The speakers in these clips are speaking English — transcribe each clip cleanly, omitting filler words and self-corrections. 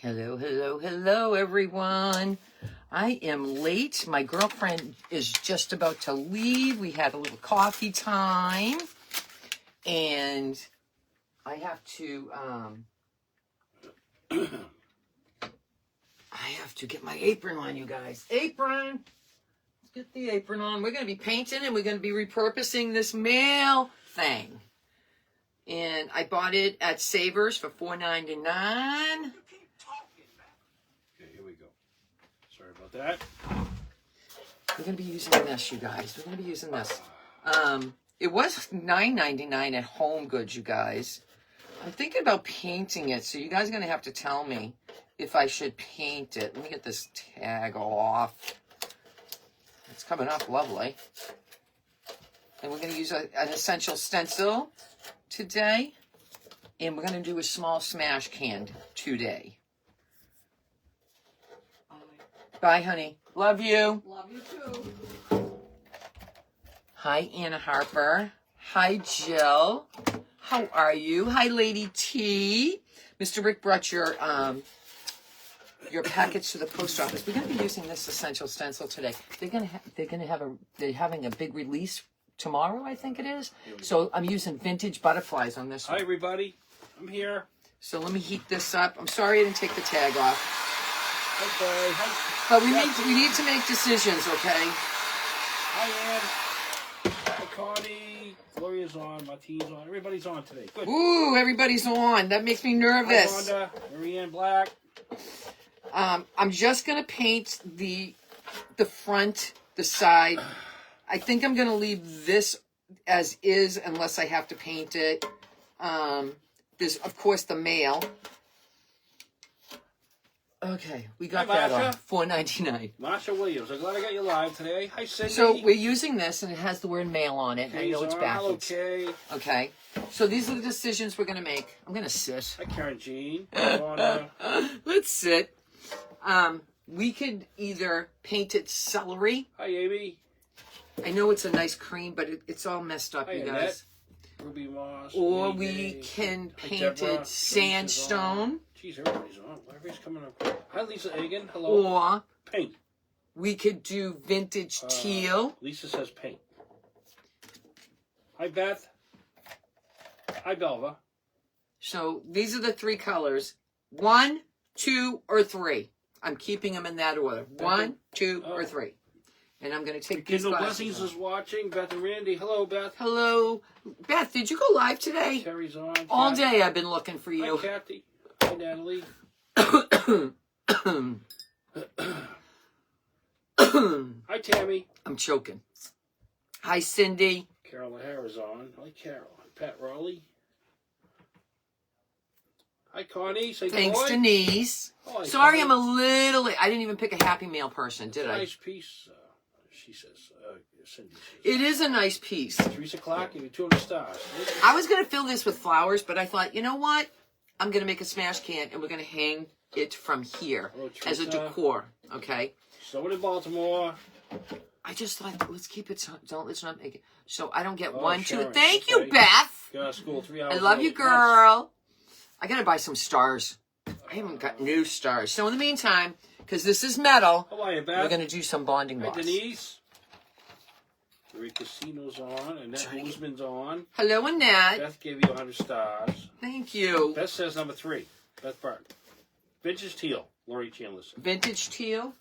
Hello, hello, hello, everyone. I am late. My girlfriend is just about to leave. We had a little coffee time. And I have to, I have to get my apron on, you guys. Apron! Let's get the apron on. We're going to be painting and we're going to be repurposing this mail thing. And I bought it at Savers for $4.99. That. We're going to be using this, you guys. We're going to be using this. It was $9.99 at Home Goods, you guys. I'm thinking about painting it, so you guys are going to have to tell me if I should paint it. Let me get this tag off. It's coming off lovely. And we're going to use an essential stencil today. And we're going to do a small smash can today. Bye, honey. Love you. Love you too. Hi, Anna Harper. Hi, Jill. How are you? Hi, Lady T. Mr. Rick brought your package to the post office. We're going to be using this essential stencil today. They're having a big release tomorrow, I think it is. So I'm using vintage butterflies on this one. Hi, everybody. I'm here. So let me heat this up. I'm sorry I didn't take the tag off. Okay. But we need to make decisions, okay? Hi, Ann. Hi, Connie. Gloria's on. Martine's on. Everybody's on today. Good. Ooh, everybody's on. That makes me nervous. Hi, Wanda. Marianne Black. I'm just going to paint the front, the side. I think I'm going to leave this as is unless I have to paint it. There's, of course, the mail. Okay, we got that on $4.99. Marsha Williams, I'm glad I got you live today. Hi, Cindy. So we're using this, and it has the word mail on it. I know it's backwards. Okay. Okay. So these are the decisions we're going to make. I'm going to sit. Hi, Karen Jean. Let's sit. We could either paint it celery. Hi, Amy. I know it's a nice cream, but it's all messed up, Hi, you Annette. guys. Ruby Moss. Or Amy we Day. can Hi, paint Deborah. it sandstone. Jeez, everybody's on. Everybody's coming up. Hi, Lisa Egan. Hello. Or Paint. we could do vintage teal. Lisa says paint. Hi, Beth. Hi, Belva. So these are the three colors. 1, 2, or 3. I'm keeping them in that order. 1, 2, or 3. And I'm going to take these Kindle glasses Blessings off. is watching. Beth and Randy. Hello, Beth. Hello. Beth, did you go live today? Terry's on. All Kathy. day I've been looking for Hi, you. Kathy. Hi, Natalie. Hi, Tammy. I'm choking. Hi, Cindy. Carol O'Hara's on. Hi, Carol. Hi, Pat Rowley. Hi, Connie. Say Thanks, boy. Denise. Oh, hi, Sorry, Connie. I'm a little late. I didn't even pick a Happy Meal person, did I? Nice piece, she says. Cindy says. It is a nice piece. Teresa Clark, give you 200 stars. I was going to fill this with flowers, but I thought, you know what? I'm going to make a smash can, and we're going to hang it from here Hello, as a Teresa. decor, okay? Someone in Baltimore. I just thought, let's keep it, let's not make it. So I don't get Oh, 1, 2. Sharon, Thank you, okay. Beth. Got out of school 3 hours I love you, late. girl. I got to buy some stars. I haven't got new stars. So in the meantime, because this is metal, How are you, Beth? we're going to do some bonding Hi, box. Denise. Rick Casino's on. Annette Boozman's on. Hello, Annette. Beth gave you 100 stars. Thank you. Beth says number 3. Beth Burke. Vintage Teal. Lori Chandler. Vintage teal.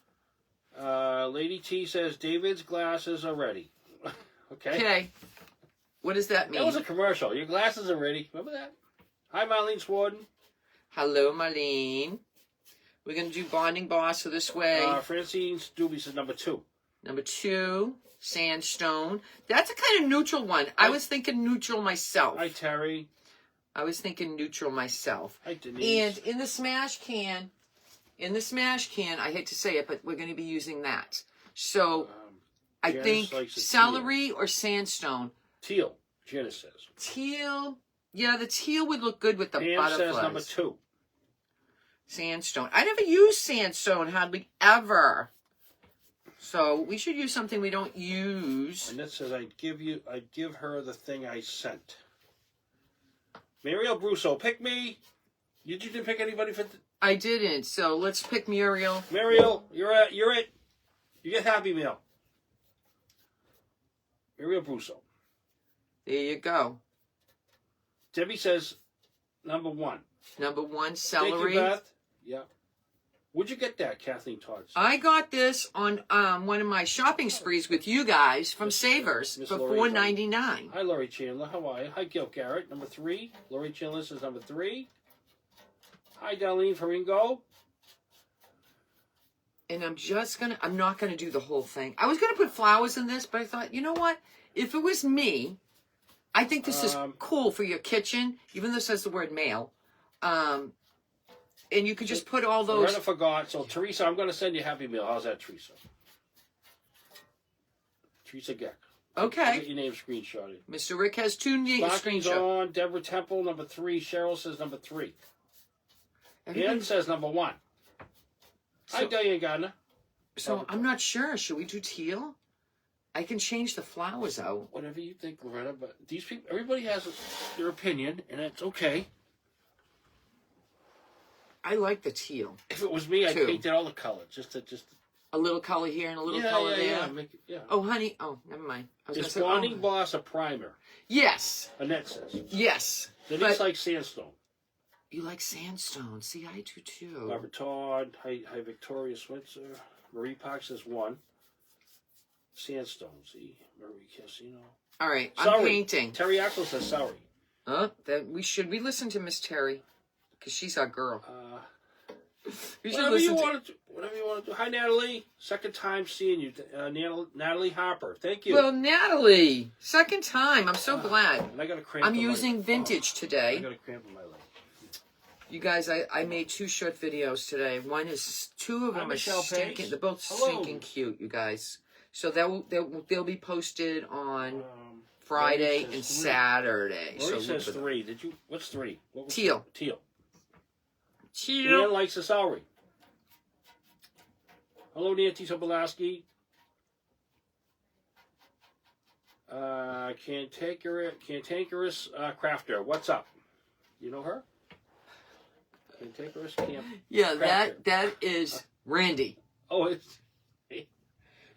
Lady T says David's glasses are ready. Okay. Okay. What does that mean? That was a commercial. Your glasses are ready. Remember that? Hi, Marlene Swarden. Hello, Marlene. We're going to do bonding boss so this way. Francine Doobie says number 2. Number 2, sandstone. That's a kind of neutral one. I was thinking neutral myself. Hi, Terry. I was thinking neutral myself. Hi, Denise. And in the smash can, I hate to say it, but we're going to be using that. So I Janice think likes the celery or sandstone. Teal. Janice says. Teal. Yeah, the teal would look good with the Pam butterflies. says number 2. Sandstone. I never use sandstone, hardly ever. So we should use something we don't use. And that says I'd give her the thing I sent. Mariel Brusso, pick me. You didn't pick anybody for... I didn't, so let's pick Muriel. Muriel, you're it. You get Happy Meal. Muriel Brusso. There you go. Debbie says number 1. Number 1, Thank celery. you, Beth. Yeah. Where'd you get that, Kathleen Todd? I got this on one of my shopping sprees with you guys from Savers Miss for Lori's $4.99. Hi, Laurie Chandler. How are you? Hi, Gil Garrett. Number 3. Laurie Chandler says number 3. Hi, Darlene Faringo. And I'm not gonna do the whole thing. I was gonna put flowers in this, but I thought, you know what? If it was me, I think this is cool for your kitchen, even though it says the word male. And you could just put all those. Loretta forgot. So, Teresa, I'm going to send you Happy Meal. How's that, Teresa? Teresa Geck. Okay. Get your name screenshotted. Mr. Rick has 2 Stockings screenshots. on. Deborah Temple, number 3. Cheryl says number 3. Ann says number 1. Hi, Diane Gardner. So I'm not sure. Should we do teal? I can change the flowers out. Whatever you think, Loretta. But these people, everybody has their opinion, and it's okay. I like the teal. If it was me, I'd 2. painted all the colors. Just A little color here and a little color there. Yeah, make it, yeah. Oh, honey. Oh, never mind. I was Is gonna say, Blonding Boss a primer? Yes. Annette says. Yes. Denise likes sandstone. You like sandstone. See, I do too. Robert Todd. Hi, Victoria Switzer. Marie Parks says 1. Sandstone. See, Marie Cassino. All right, I'm Sorry. painting. Terry Ackles says sorry. We listen to Miss Terry because she's our girl. We should Whatever you listen want to do. Whatever you want to do. Hi, Natalie. Second time seeing you. Natalie Harper. Thank you. Well, Natalie, second time. I'm so glad. And I got a cramp. I'm using vintage I today. got a cramp in my leg. You guys, I made 2 short videos today. One is 2 of Hi, them are Michelle stinking. Page. They're both Hello. stinking cute, you guys. So they'll be posted on Lori Friday says and 3. Saturday. Lori So says 3. Did you? What's 3? What was Teal. Teal. Teal. Ian likes the celery. Hello, Nancy Sobolowski. Cantankerous Crafter. What's up? You know her? Cantankerous Camp. Yeah, Crafter. that is Randy. Oh, it's.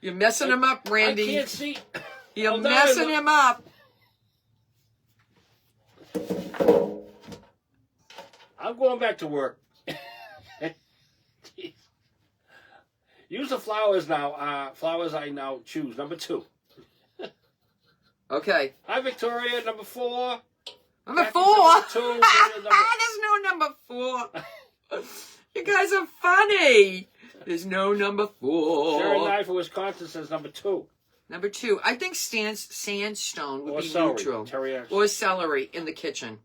You're messing him up, Randy. I can't see. You're Hold on, messing him up. I'm going back to work. Jeez. Use the flowers now. Flowers I now choose. Number 2. Okay. Hi, Victoria. Number 4. Number Jackie 4. said number 2. There's no number 4. You guys are funny. There's no number 4. Sharon Knife of Wisconsin says number 2. Number 2. I think sandstone would Or be celery. neutral. Teriyaki. Or celery in the kitchen.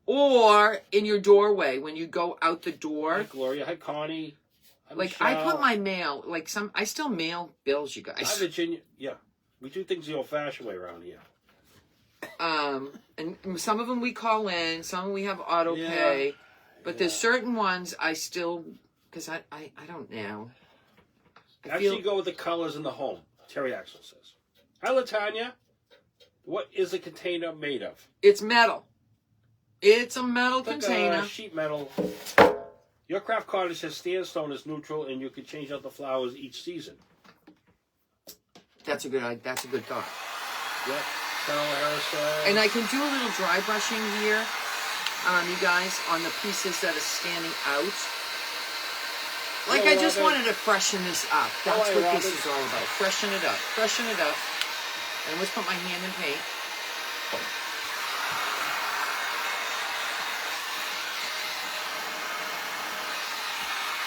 Or in your doorway when you go out the door. Hi, Gloria. Hi, Connie. Hi, Like, Michelle. I put my mail, I still mail bills, you Hi, guys. Virginia. Yeah. We do things the old-fashioned way around here. And some of them we call in, some we have auto pay. But there's certain ones I still, because I don't know. Actually, go with the colors in the home. Terry Axel says. Hi, Latanya. What is the container made of? It's metal. It's a metal Like container. sheet metal. Your craft cottage says sandstone is neutral, and you can change out the flowers each season. That's a good thought. Yep. Carol Harris says. And I can do a little dry brushing here, you guys, on the pieces that are standing out. Like, Hello, I just Robin. wanted to freshen this up. That's Hello, what this Robin. is all about. Freshen it up. Freshen it up. And let's put my hand in paint.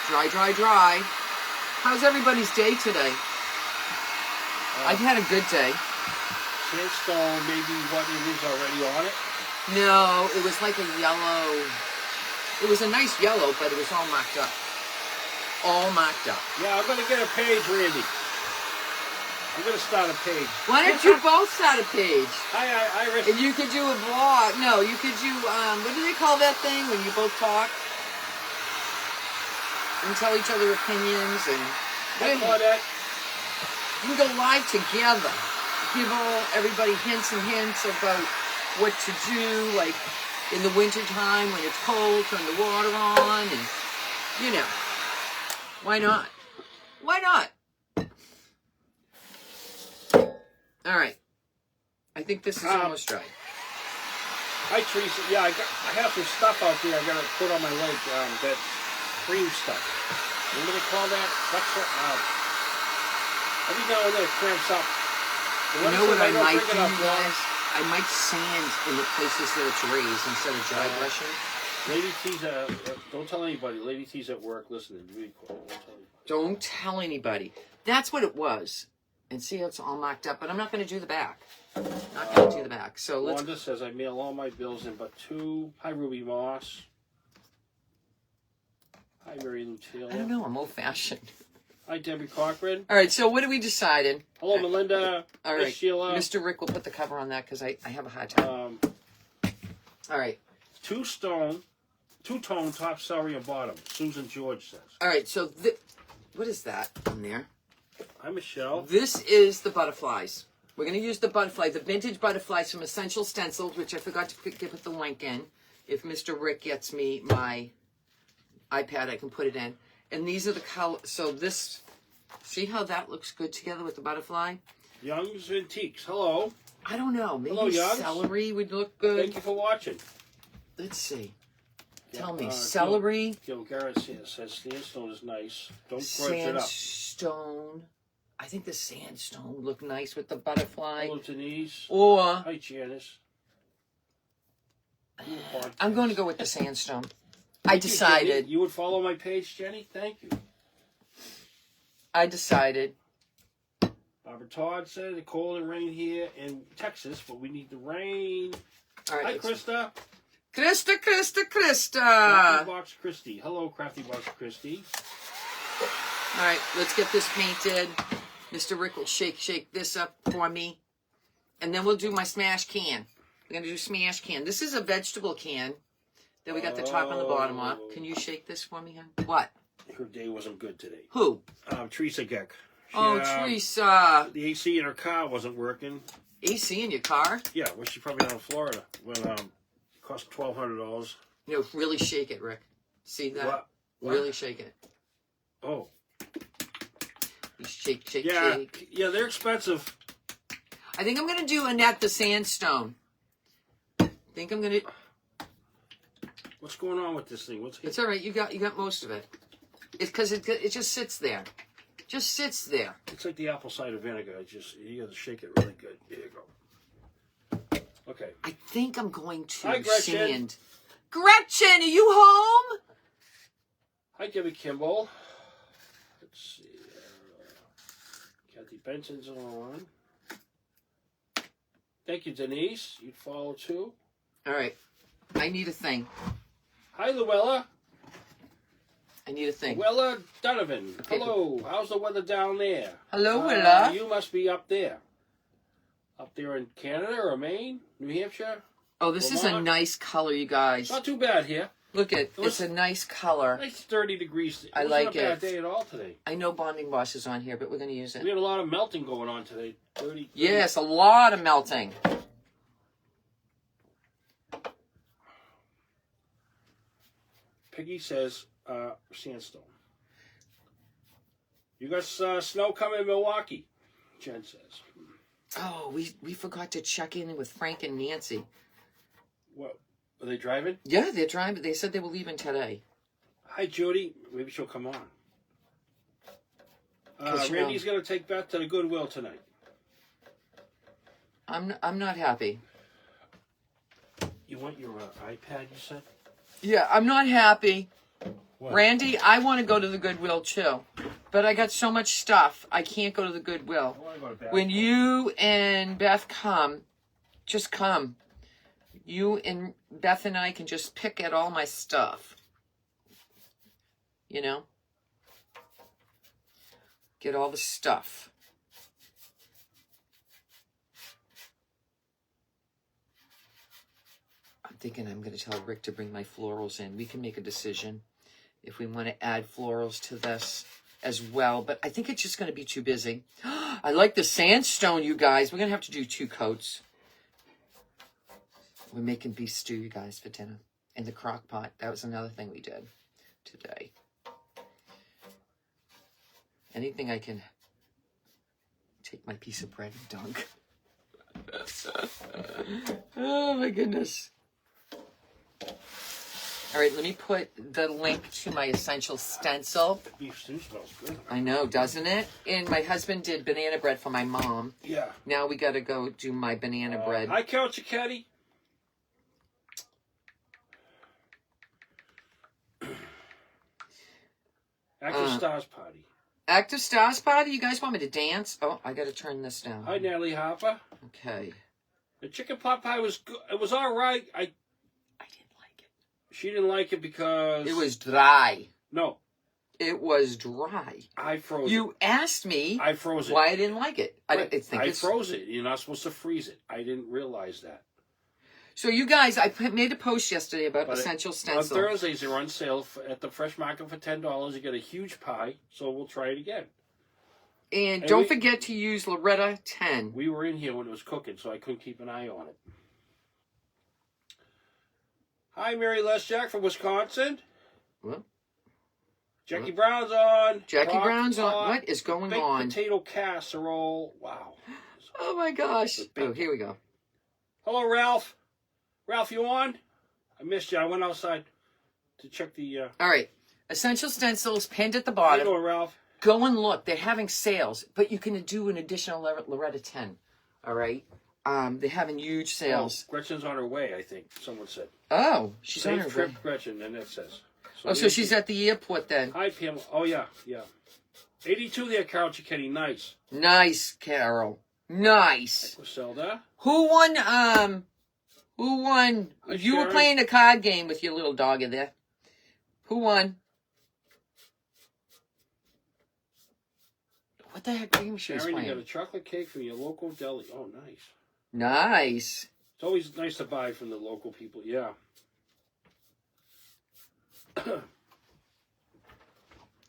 Dry, dry, dry. How's everybody's day today? I've had a good day. Sandstone, maybe what it is already on it. No, it was like a yellow. It was a nice yellow, but it was all marked up. All marked up. Yeah, I'm going to get a page, Randy. I'm going to start a page. Why don't you both start a page? Hi, Iris. And you could do a blog. No, you could do, what do they call that thing when you both talk? And tell each other opinions and... Hi, Claudette. You can go live together. Give everybody hints and hints about what to do. Like, in the wintertime when it's cold, turn the water on, and, you know, why not? Why not? All right. I think this is almost dry. Hi, Teresa. Yeah, I have some stuff out there I got to put on my leg, that cream stuff. Remember they call that? Every now and then it cramps up. You know what I might do, guys? I might sand in the places that it's raised instead of dry brushing. Lady T's, don't tell anybody. Lady T's at work listening. Really cool. Don't tell anybody. That's what it was. And see how it's all mocked up, but I'm not going to do the back. Not going to do the back. So let's. Wanda says I mail all my bills in but 2. Hi, Ruby Moss. Hi, Mary Lou Taylor. I don't know. I'm old-fashioned. Hi, Debbie Cochran. All right. So what are we deciding? Hello, Melinda. All right, Sheila. Mr. Rick will put the cover on that because I have a hard time. All right. 2-tone top, celery, and bottom. Susan George says. All right. So what is that on there? Hi, Michelle. This is the butterflies. We're going to use the butterfly, the vintage butterflies from Essential Stencils, which I forgot to put the link in. If Mr. Rick gets me my iPad, I can put it in. And these are the colors. So this, see how that looks good together with the butterfly? Young's Antiques. Hello. I don't know. Maybe Hello, Youngs. celery would look good. Thank you for watching. Let's see. Tell me, celery. Gil Garrett says sandstone is nice. Don't grudge it up. Sandstone. I think the sandstone would look nice with the butterfly. Hello, Denise. Or hi, Janice. I'm going to go with the sandstone. I decided. You would follow my page, Jenny? Thank you. I decided. Barbara Todd said it's cold and rain here in Texas, but we need the rain. All right, hi, Krista. Krista. Crafty Box Christy. Hello, Crafty Box Christy. All right, let's get this painted. Mr. Rick will shake this up for me. And then we'll do my smash can. We're going to do smash can. This is a vegetable can that we got the top and the bottom off. Can you shake this for me, hon? What? Her day wasn't good today. Who? Teresa Geck. Teresa. The AC in her car wasn't working. AC in your car? Yeah, well, she's probably down in Florida. When it cost $1,200. You know, really shake it, Rick. See that? What? Really shake it. Oh. You shake. Yeah, they're expensive. I think I'm going to do Annette the Sandstone. I think I'm going to... What's going on with this thing? It's all right. You got most of it. It's because it just sits there. Just sits there. It's like the apple cider vinegar. You got to shake it really good. There you go. Okay. I think I'm going to Hi, Gretchen. sand. Gretchen, are you home? Hi, Debbie Kimball. Let's see. Kathy Benson's on. Thank you, Denise. You'd follow too. All right. I need a thing. Hi, Luella. I need a thing. Luella Donovan. Okay. Hello. How's the weather down there? Hello, Willa. You must be up there. Up there in Canada or Maine? New Hampshire? Oh, this is a nice color, you guys. It's not too bad here. Look at it's a nice color. It's 30 degrees. I like it. It wasn't a bad day at all today. I know Bonding Boss is on here, but we're going to use it. We had a lot of melting going on today. 30. Yes, a lot of melting. Piggy says sandstone. You got snow coming in Milwaukee, Jen says. Oh, we forgot to check in with Frank and Nancy. What? Are they driving? Yeah, they're driving. They said they were leaving today. Hi, Judy. Maybe she'll come on. Randy's going to take Beth to the Goodwill tonight. I'm not happy. You want your iPad, you said? Yeah, I'm not happy. What? Randy, I want to go to the Goodwill too. But I got so much stuff, I can't go to the Goodwill. I want to go to Beth. When you and Beth come, just come. You and Beth and I can just pick at all my stuff. You know? Get all the stuff. I'm thinking I'm going to tell Rick to bring my florals in. We can make a decision if we want to add florals to this as well. But I think it's just going to be too busy. I like the sandstone, you guys. We're going to have to do 2 coats. We're making beef stew, you guys, for dinner. In the crock pot. That was another thing we did today. Anything I can take my piece of bread and dunk. Oh my goodness. All right, let me put the link to my essential stencil. The beef stew smells good. I know, doesn't it? And my husband did banana bread for my mom. Yeah. Now we got to go do my banana bread. Hi, Count Caddy. Active Stars Party. Active Stars Party? You guys want me to dance? Oh, I got to turn this down. Hi, Natalie Harper. Okay. The chicken pot pie was good. It was all right. I didn't like it. She didn't like it because... It was dry. No. It was dry. I froze it. You asked me I froze it. why I didn't like it. Right. I froze it. You're not supposed to freeze it. I didn't realize that. So you guys, I made a post yesterday about essential On stencil. Thursdays, they're on sale at the Fresh Market for $10. You get a huge pie, so we'll try it again. And don't forget to use Loretta 10. We were in here when it was cooking, so I couldn't keep an eye on it. Hi, Mary Les Jack from Wisconsin. What? Jackie Brown's on. Jackie Brown's on. What is going on? Baked potato casserole. Wow. Oh my gosh. Oh, here we go. Hello, Ralph. Ralph, you on? I missed you. I went outside to check the... All right. Essential stencils pinned at the How bottom. you doing, Ralph? Go and look. They're having sales, but you can do an additional Loretta 10. All right? They're having huge sales. Oh, Gretchen's on her way, I think. Someone said. Oh, she's on her Safe trip, way. Gretchen, and it says. So she's at the airport then. Hi, Pam. Oh, yeah. 82 there, Carol Cicchetti. Nice. Nice, Carol. Nice. Griselda. Who won? Who won? Hi, You were Sharon. playing a card game with your little dog in there. Who won? What the heck game she was Sharon, you playing? got a chocolate cake from your local deli. Oh, nice. Nice. It's always nice to buy from the local people. Yeah.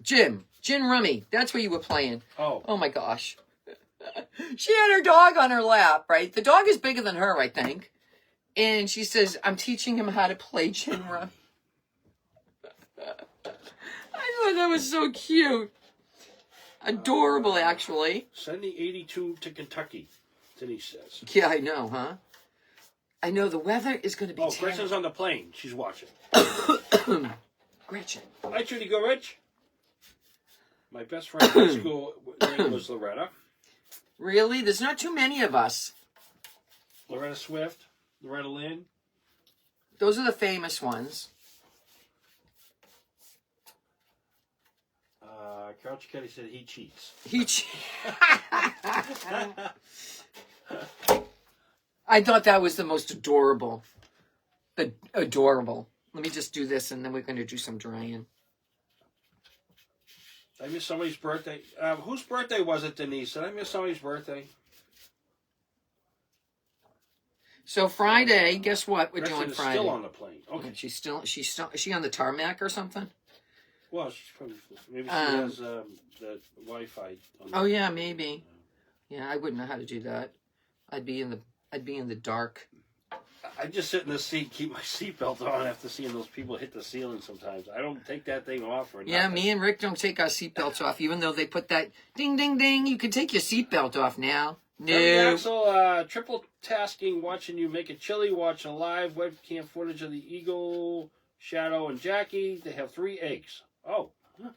Gin rummy. That's where you were playing. Oh. Oh my gosh. She had her dog on her lap, right? The dog is bigger than her, I think. And she says, I'm teaching him how to play gin rummy. I thought that was so cute. Adorable, actually. Sending 82 to Kentucky, Denise says. Yeah, I know, huh? I know the weather is going to be Oh, terrible. Gretchen's on the plane. She's watching. Gretchen. Hi, Judy Gorich. My best friend in high school name was Loretta. Really? There's not too many of us. Loretta Swift. Loretta Lynn. Those are the famous ones. Carol Cicchetti said he cheats. I thought that was the most adorable. Adorable. Let me just do this, and then we're going to do some drying. Did I miss somebody's birthday? Whose birthday was it, Denise? Did I miss somebody's birthday? So Friday, guess what we're Gretchen doing is Friday? still on the plane. Okay. She's is she on the tarmac or something? Well, she's probably, maybe she has the Wi-Fi. Oh yeah, maybe. Yeah, I wouldn't know how to do that. I'd be in the dark. I just sit in the seat, keep my seatbelt on after seeing those people hit the ceiling sometimes. I don't take that thing off or nothing. Yeah, me and Rick don't take our seatbelts off, even though they put that ding, ding, ding. You can take your seatbelt off now. No. Axel, triple tasking, watching you make a chili, watching live webcam footage of the Eagle, Shadow, and Jackie. They have 3 eggs. Oh. Huh.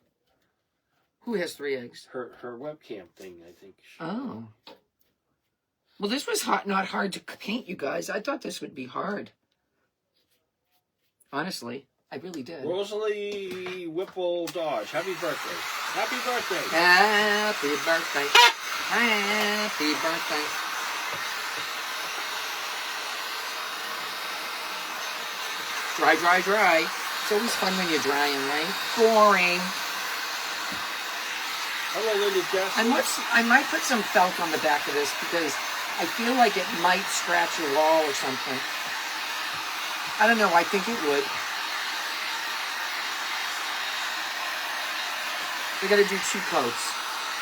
Who has 3 eggs? Her webcam thing, I think. Oh. Well, this was not hard to paint, you guys. I thought this would be hard. Honestly, I really did. Rosalie Whipple Dodge, happy birthday. Happy birthday. Happy birthday. Happy birthday. Dry, dry, dry. It's always fun when you're drying, right? Boring. Hello, Linda Jess. I might put some felt on the back of this because I feel like it might scratch your wall or something. I don't know. I think it would. We got to do 2 coats.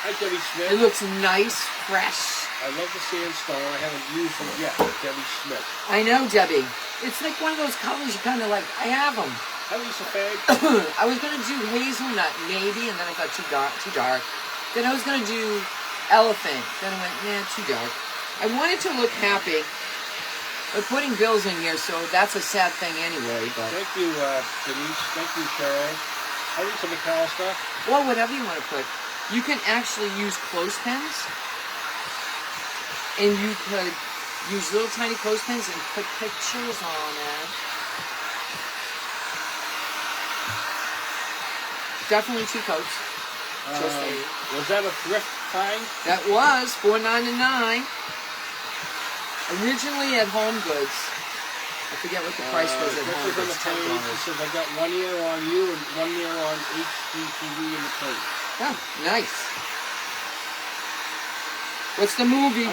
Hi, Debbie Smith. It looks nice, fresh. I love the sandstone. I haven't used it yet. Debbie Smith. I know, Debbie. It's like one of those colors you kind of like. I have them. Hi, Lisa Fag. I was going to do hazelnut, maybe, and then I thought too dark. Then I was going to do elephant. Then I went, nah, too dark. I wanted to look happy. We're putting bills in here, so that's a sad thing anyway. But Thank you, Denise. Thank you, Cheryl. Hi, Lisa McAllister. well, whatever you want to put. You can actually use clothespins. And you could use little tiny clothespins and put pictures on it. Definitely 2 coats. Just saying. Was that a thrift find? That was $4.99. Originally at Home Goods. I forget what the price was at Home Richard on Goods. the page. He $10. says, I got 1 year on you and 1 year on HGTV in the plate. Oh, nice. What's the movie?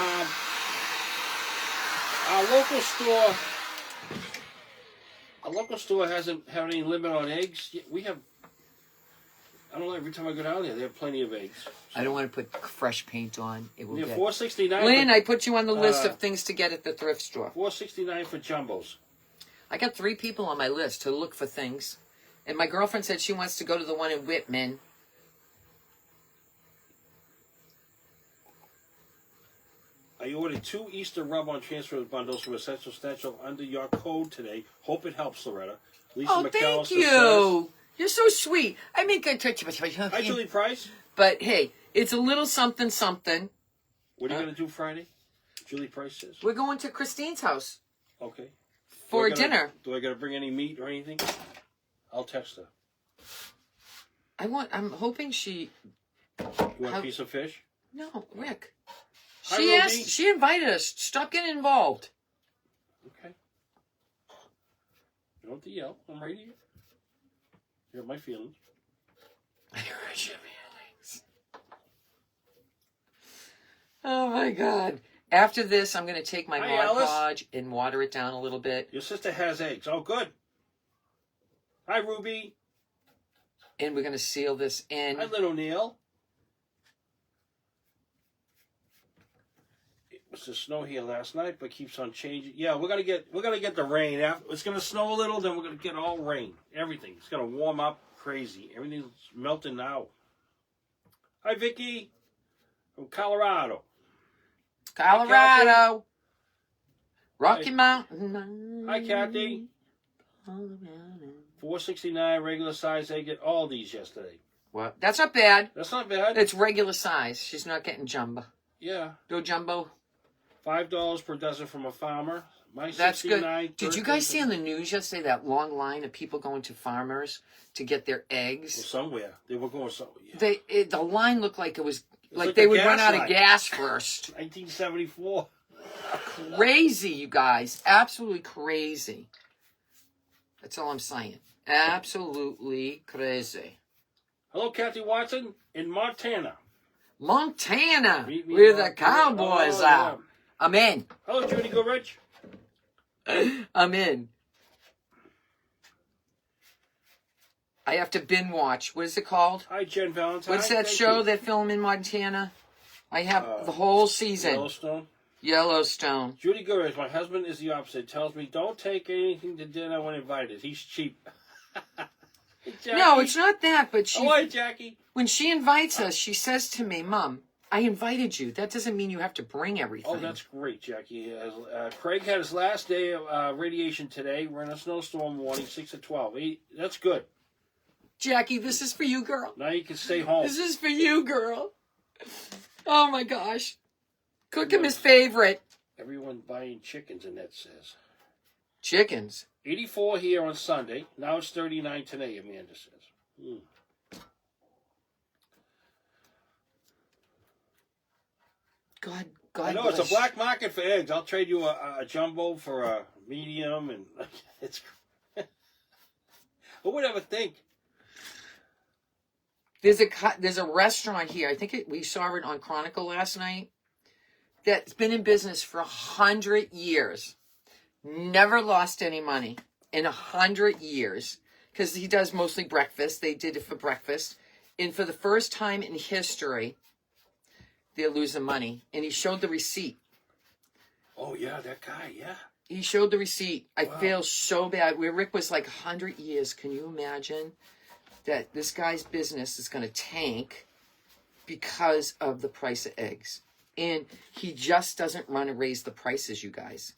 Our local store hasn't had any limit on eggs. We have, I don't know, every time I go down there, they have plenty of eggs. I don't want to put fresh paint on. It will Yeah, get... $4.69. Lynn, I put you on the list of things to get at the thrift store. $4.69 for jumbos. I got 3 people on my list to look for things. And my girlfriend said she wants to go to the one in Whitman. I ordered 2 Easter rub-on transfer bundles from Essential under your code today. Hope it helps, Loretta. Lisa Oh, McAllister thank you. says, You're so sweet. I mean, good. hi, Julie Price. But hey, it's a little something, something. What are you going to do Friday? Julie Price says. We're going to Christine's house Okay. for Do I gotta- dinner. Do I got to bring any meat or anything? I'll text her. I'm hoping she. You want a piece of fish? No, Rick. Hi, She Ruby. asked. She invited us. Stop getting involved. Okay. You don't have to yell. I'm right here. You have my feelings. I hurt your feelings. Oh my God. After this, I'm going to take my Hi, Mod Alice. Podge and water it down a little bit. Your sister has eggs. Oh, good. Hi, Ruby. And we're going to seal this in. Hi, little Neil. It was the snow here last night, but keeps on changing. Yeah, we're gonna get the rain. It's gonna snow a little, then we're gonna get all rain. Everything. It's gonna warm up crazy. Everything's melting now. Hi, Vicky from Colorado. Colorado. Rocky Hi. Mountain. Hi, Kathy. $4.69 regular size egg at Aldi's yesterday. What? That's not bad. That's not bad. It's regular size. She's not getting jumbo. Yeah. No jumbo. $5 per dozen from a farmer. My That's good. 69 Did you guys see on the news yesterday that long line of people going to farmers to get their eggs? Somewhere they were going somewhere. Yeah. The line looked like it was like they a would gas run out line. of gas first. 1974. Crazy, you guys. Absolutely crazy. That's all I'm saying. Absolutely crazy. Hello, Kathy Watson in Montana. Montana, Meet me where in the Montana. cowboys Oh, are. yeah. I'm in. Hello, Judy Goodrich. I'm in. I have to bin watch. What is it called? Hi, Jen Valentine. What's that Thank show you. they film in Montana? I have the whole season. Yellowstone. Yellowstone. Judy Goodrich. My husband is the opposite. Tells me don't take anything to dinner when invited. He's cheap. Hey, Jackie. No, it's not that, but Oh, hi, Jackie. when she invites us, she says to me, Mom, I invited you. That doesn't mean you have to bring everything. Oh, that's great, Jackie. Craig had his last day of radiation today. We're in a snowstorm warning, 6 to 12. That's good. Jackie, this is for you, girl. Now you can stay home. This is for you, girl. Oh, my gosh. Cook him his favorite. Everyone buying chickens, Annette says. Chickens. 84 here on Sunday. Now it's 39 today, Amanda says. God I know bless. it's a black market for eggs. I'll trade you a jumbo for a medium, and it's. Who would ever think? There's a restaurant here. I think we saw it on Chronicle last night. That's been in business for 100 years. Never lost any money in 100 years. Because he does mostly breakfast. They did it for breakfast. And for the first time in history, they're losing money. And he showed the receipt. Oh, yeah, that guy, yeah. He showed the receipt. I Wow. feel so bad. Where Rick was like 100 years. Can you imagine that this guy's business is going to tank because of the price of eggs? And he just doesn't run and raise the prices, you guys.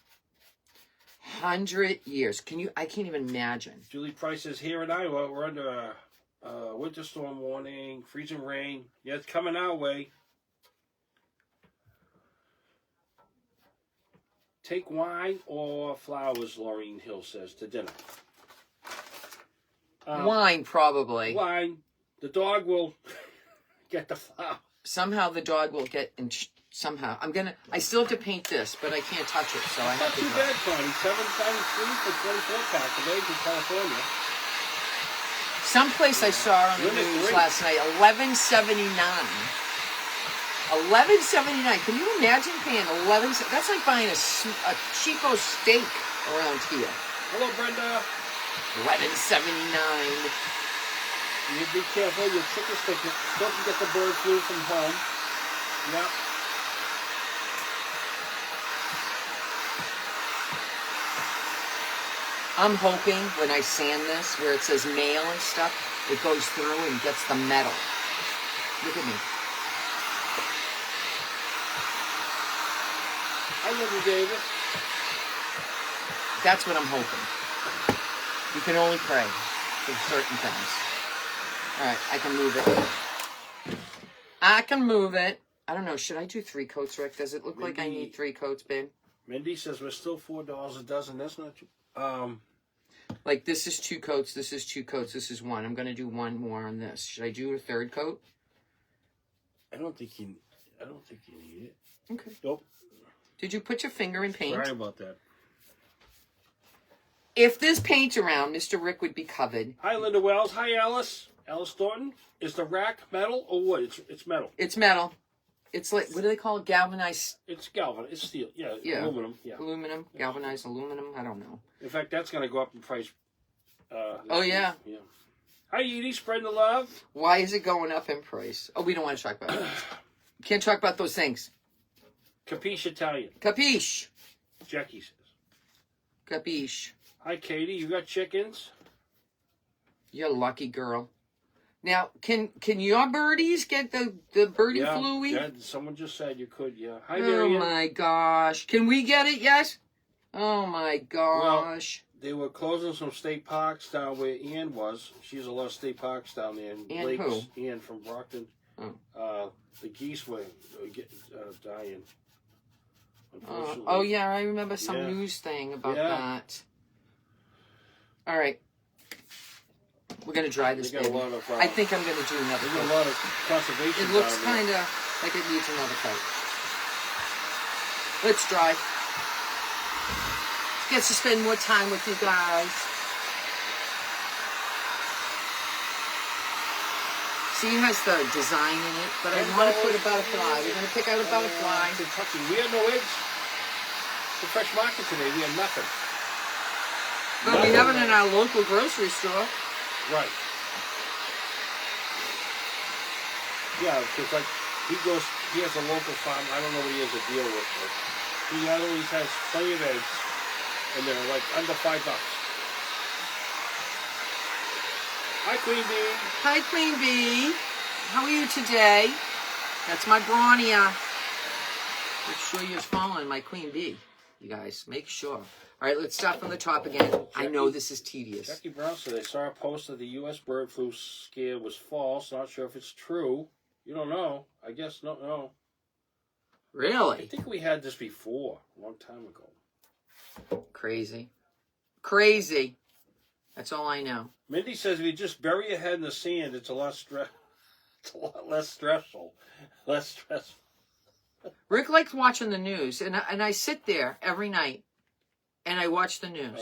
100 years. I can't even imagine. Julie Price says, here in Iowa, we're under a winter storm warning, freezing rain. Yeah, it's coming our way. Take wine or flowers, Laureen Hill says, to dinner. Wine, probably. Wine. The dog will get the flower. Somehow the dog will get in. Somehow. I still have to paint this, but I can't touch it, so I have Not to. too bad, Connie. $7.93 for 24 packs of eggs in California. Someplace I saw on the Limit news three. last night, $11.79. $11.79. Can you imagine paying $11? That's like buying a cheapo steak around here. Hello, Brenda. $11.79. You be careful. Your chicken stick. Don't get the bird flu from home. Yep. I'm hoping when I sand this, where it says mail and stuff, it goes through and gets the metal. Look at me. I love you, David. That's what I'm hoping. You can only pray for certain things. All right, I can move it. I can move it. I don't know. Should I do 3 coats, Rick? Does it look like I need 3 coats, babe? Mindy says we're still $4 a dozen. That's not true. Like this is 2 coats. This is 2 coats. This is 1. I'm going to do 1 more on this. Should I do a 3rd coat? I don't think you need it. Okay. Nope. Did you put your finger in paint? Sorry about that. If there's paint around, Mr. Rick would be covered. Hi, Linda Wells. Hi, Alice. Alice Thornton. Is the rack metal or wood? It's metal. It's metal. It's like, what do they call it? Galvanized. It's galvanized. It's steel. Yeah, Yeah. aluminum. Yeah. Aluminum. Galvanized aluminum. I don't know. In fact, that's going to go up in price. Oh, yeah. Yeah. Hi, Edie. Spreading the love. Why is it going up in price? Oh, we don't want to talk about it. Can't talk about those things. Capiche Italian. Capiche. Jackie says. Capiche. Hi, Katie. You got chickens? You're a lucky girl. Now, can your birdies get the birdie flu? Yeah, someone just said you could, yeah. Hi, Oh, Marianne. my gosh. Can we get it yet? Oh, my gosh. They were closing some state parks down where Ann was. She has a lot of state parks down there. And Ann lakes. who? Ann from Brockton. Oh. The geese were dying. Unfortunately. Oh, yeah, I remember some Yeah. news thing about Yeah. that. All right. We're going to dry this, They got a baby. lot of, I think I'm going to do another There's a coat. lot of conservation. It looks down there. kind of like it needs another coat. Let's dry. Gets to spend more time with you guys. See, it has the design in it, but I want to put a butterfly. We're going to pick out a butterfly. Kentucky. We had no eggs. The fresh market today. We had nothing. But we have it in our local grocery store. Right. Yeah, because like he has a local farm. I don't know what he has a deal with, but he always has plenty of eggs, and they're like under $5. Hi, Queen Bee. Hi, Queen Bee. How are you today? That's my Brawnia. Make sure you're following my Queen Bee, you guys. Make sure. All right, let's start from the top again. I know this is tedious. Jackie Brown said they saw a post that the U.S. bird flu scare was false. Not sure if it's true. You don't know. I guess no. I Really? think we had this before, a long time ago. Crazy. Crazy. That's all I know. Mindy says if you just bury your head in the sand, it's a lot less stressful. Less stressful. Rick likes watching the news, and I sit there every night, and I watch the news.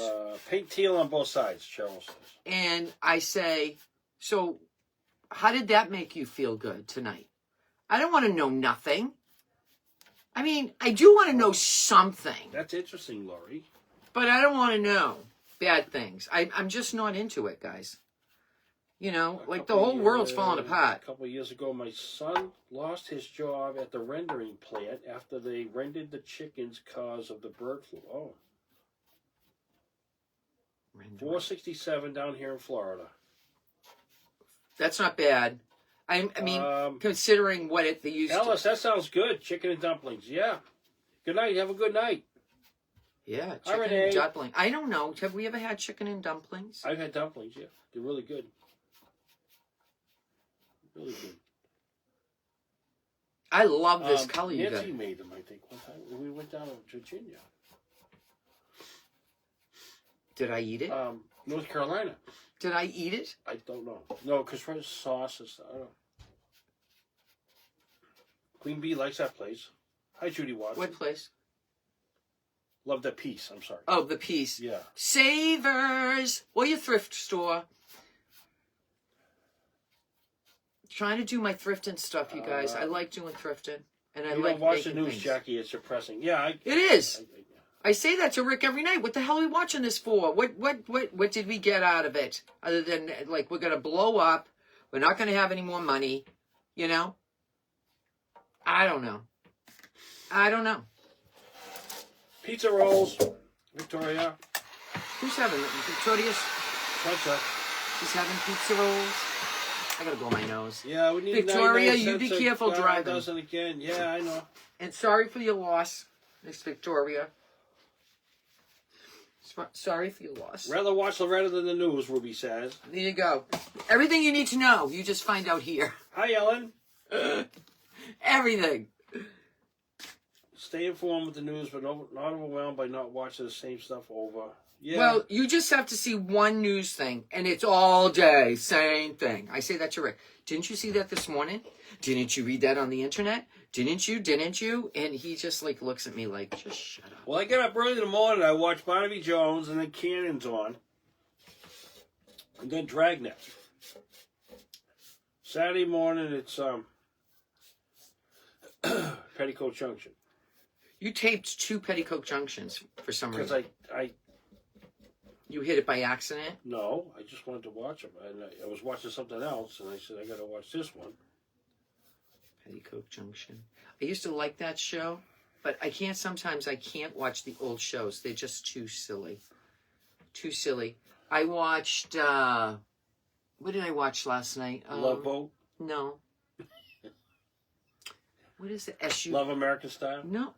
Paint teal on both sides, Cheryl says. And I say, so how did that make you feel good tonight? I don't want to know nothing. I mean, I do want to know something, That's interesting, Laurie. but I don't want to know bad things. I'm just not into it, guys. You know, A like the couple whole world's falling years- apart. A couple of years ago, my son lost his job at the rendering plant after they rendered the chickens because of the bird flu. Oh, 467 down here in Florida. That's not bad. I mean, considering what they used Alice, to. that sounds good. Chicken and dumplings. Yeah. Good night. Have a good night. Yeah, Hi, chicken Renee. and dumpling. I don't know. Have we ever had chicken and dumplings? I've had dumplings. Yeah, they're really good. Really good. I love this color you got. Nancy made them, I think, one time. We went down to Virginia. Did I eat it? North Carolina. Did I eat it? I don't know. No, because for sauces, I don't know. Queen Bee likes that place. Hi, Judy Watson. What place? Love that piece. I'm sorry. Oh, the piece. Yeah. Savers. Or your thrift store. Trying to do my thrifting stuff, you guys. I like doing thrifting. And I You like don't watch the making news, things. Jackie. It's depressing. Yeah. It is. I say that to Rick every night. What the hell are we watching this for? What did we get out of it? Other than, like, we're going to blow up. We're not going to have any more money. You know? I don't know. Pizza rolls. Victoria. Who's having it? Victoria's? Pizza. She's having pizza rolls. I got to blow my nose. Yeah, we need Victoria, 99 you be cents a careful dime driving. dozen again. Yeah, I know. And sorry for your loss, Miss Victoria. Sorry for your loss. Rather watch Loretta than the news, Ruby says. There you go. Everything you need to know, you just find out here. Hi, Ellen. Everything. Stay informed with the news, but not overwhelmed by not watching the same stuff over. Yeah. Well, you just have to see one news thing, and it's all day, same thing. I say that to Rick. Didn't you see that this morning? Didn't you read that on the internet? Didn't you? And he just, like, looks at me like, just shut up. Well, I get up early in the morning, I watch Barnaby Jones, and then Cannon's on. And then Dragnet. Saturday morning, it's Petticoat Junction. You taped 2 Petticoat Junctions for some Because reason. I You hit it by accident? no, I just wanted to watch them. And I was watching something else, and I said, I got to watch this one. Petticoat Junction. I used to like that show, but sometimes I can't watch the old shows. They're just too silly. Too silly. I watched, what did I watch last night? Love Boat? No. What is it? SU? Love American Style? No.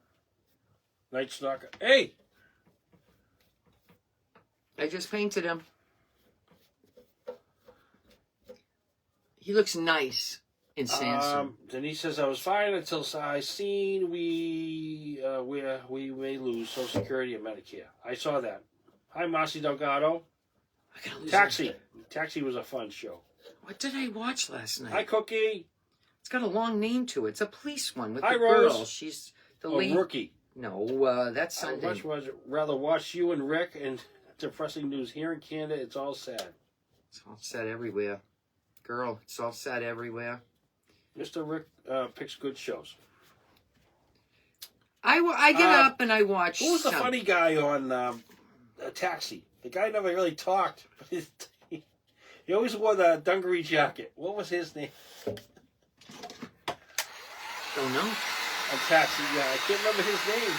Night Stalker? Hey! I just painted him. He looks nice in Sansom. Denise says, I was fine until I seen we may lose Social Security and Medicare. I saw that. Hi, Marcy Delgado. I gotta lose Taxi. it. Taxi was a fun show. What did I watch last night? Hi, Cookie. It's got a long name to it. It's a police one with Hi, the girl. Rose. She's the Oh, lead. Rookie. No, that's I Sunday. would much rather watch you and Rick and depressing news here in Canada. It's all sad. It's all sad everywhere. Girl, it's all sad everywhere. Mr. Rick picks good shows. I get up and I watch. Who was the some. funny guy on Taxi? The guy never really talked. But he always wore the dungaree jacket. What was his name? Don't know. On Taxi, yeah. I can't remember his name.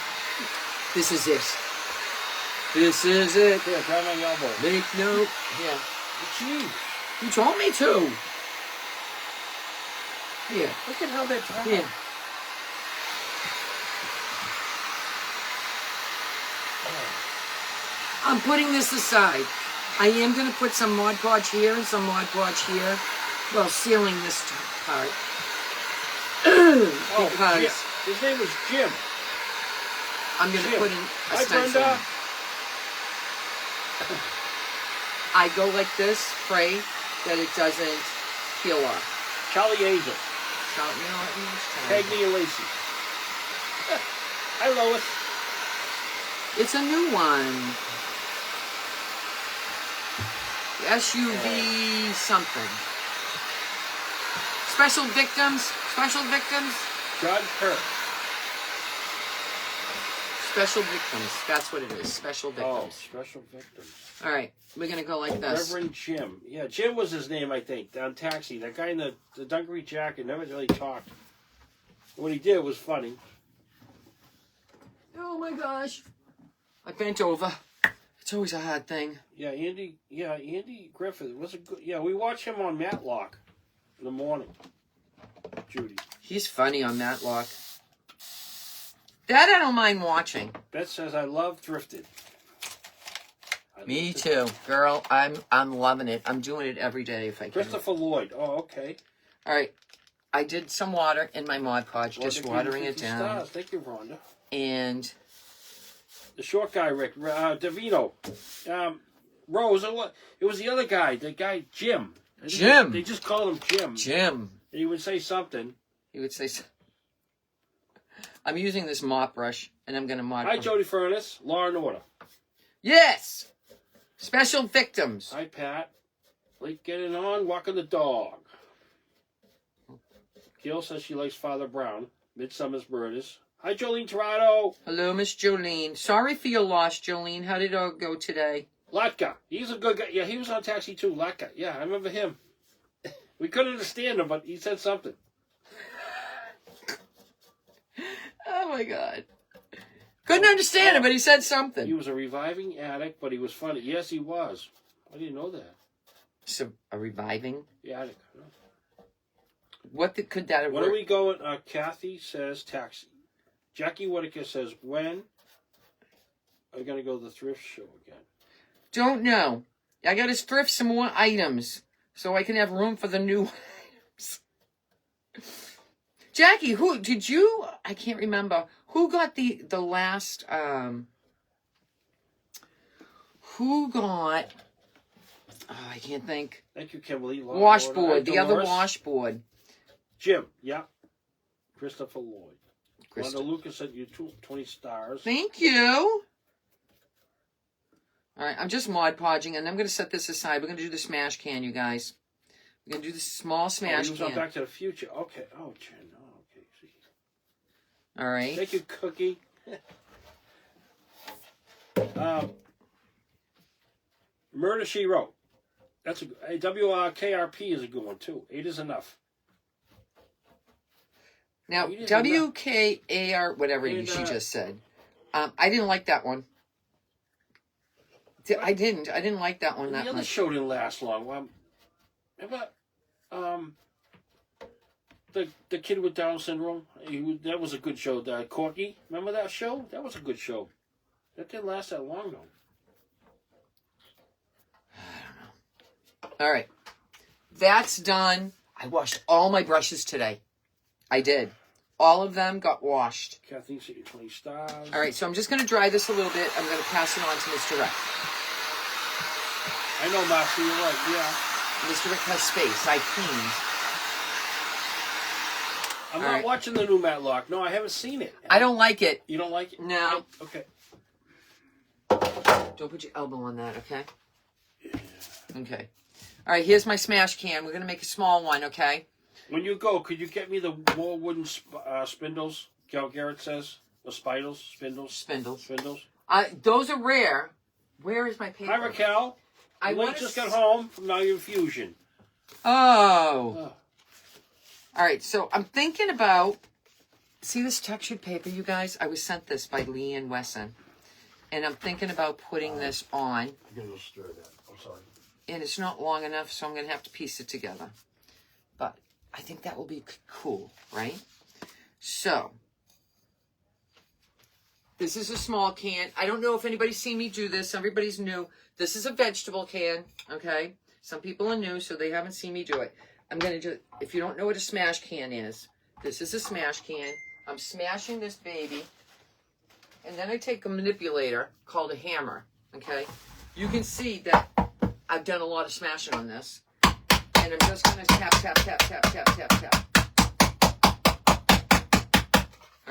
This is it. This is it. Yeah, grab my elbow. Make note. Yeah. Gee, You told me to. Yeah. look at how they're trying. Yeah. I'm putting this aside. I am going to put some Mod Podge here and some Mod Podge here. Well, sealing this part. Oh, because Jim. His name was Jim. I'm going to Jim. put in a Hi, stencil. Brenda. I go like this, pray that it doesn't peel off. Charlie Angel. So, you know what? Peggy and Lacey. Hi, Lois. It's a new one. SUV something. Special victims. Special victims. John Kerr. Special victims. That's what it is. Special Oh, victims. special victims. All right. We're going to go like this. Reverend Jim. Yeah, Jim was his name, I think, on Taxi. That guy in the dungaree jacket never really talked. What he did was funny. Oh, my gosh. I bent over. It's always a hard thing. Yeah, Andy Griffith was a good. Yeah, we watch him on Matlock in the morning. Judy. He's funny on Matlock. That I don't mind watching. Beth says I love Thrifted. Me too, girl. I'm loving it. I'm doing it every day if I can. Christopher Lloyd. Oh, okay. All right. I did some water in my Mod Podge, just watering it down. Stars. Thank you, Rhonda. And the short guy, Rick Davino. Rose. It was the other guy. The guy Jim. Jim. They just called him Jim. Jim. And he would say something. He would say. I'm using this mop brush, and I'm going to mod. Hi, Jody Furness. Law and Order. Yes. Special victims. Hi, Pat. Late getting on, walking the dog. Gail says she likes Father Brown. Midsummer's Murders. Hi, Jolene Torado. Hello, Miss Jolene. Sorry for your loss, Jolene. How did it all go today? Latka. He's a good guy. Yeah, he was on Taxi too. Latka. Yeah, I remember him. We couldn't understand him, but he said something. Oh, my God. Couldn't understand him, but he said something. He was a reviving addict, but he was funny. Yes, he was. I didn't know that. So, a reviving? The addict. What could that have When worked? are we going? Kathy says Taxi. Jackie Whitaker says, when are we going to go to the thrift show again? Don't know. I got to thrift some more items so I can have room for the new items. Jackie, who did you? I can't remember. Who got the last? Who got? Oh, I can't think. Thank you, Kimberly. Washboard. The other washboard. Jim. Yeah. Christopher Lloyd. Wanda Lucas sent you 20 stars. Thank you. All right, I'm just Mod Podging, and I'm going to set this aside. We're going to do the smash can, you guys. We're going to do the small smash can. can. Back to the Future. Okay. Oh, Jen. Oh, okay. See. All right. Thank you, Cookie. Murder, She Wrote. That's a WKRP is a good one, too. 8 is enough. Now, WKAR, whatever she just said. I didn't like that one. I didn't like that one that much. The other show didn't last long. Remember, the kid with Down syndrome? That was a good show. Corky, remember that show? That was a good show. That didn't last that long, though. I don't know. All right. That's done. I washed all my brushes today. I did. All of them got washed. Kathleen sent you 20 stars. All right, so I'm just going to dry this a little bit. I'm going to pass it on to Mr. Rick. I know, Marcy, you're right, yeah. Mr. Rick has space. I cleaned. I'm not watching the new Matlock. No, I haven't seen it. I don't like it. You don't like it? No. Okay. Don't put your elbow on that, okay? Yeah. Okay. All right, here's my smash can. We're going to make a small one, okay? When you go, could you get me the more wooden spindles? Gal Garrett says. The spindles. Spindles. Those are rare. Where is my paper? Hi, Raquel. I just got home from Now Your Fusion. Oh. All right, so I'm thinking about... See this textured paper, you guys? I was sent this by Leanne Wesson. And I'm thinking about putting this on. I'm going to stir that. I'm sorry. And it's not long enough, so I'm going to have to piece it together. But I think that will be cool, right? So, this is a small can. I don't know if anybody's seen me do this. Everybody's new. This is a vegetable can, okay? Some people are new, so they haven't seen me do it. I'm going to do, if you don't know what a smash can is, this is a smash can. I'm smashing this baby. And then I take a manipulator called a hammer, okay? You can see that I've done a lot of smashing on this. And I'm just going to tap, tap, tap, tap, tap, tap, tap.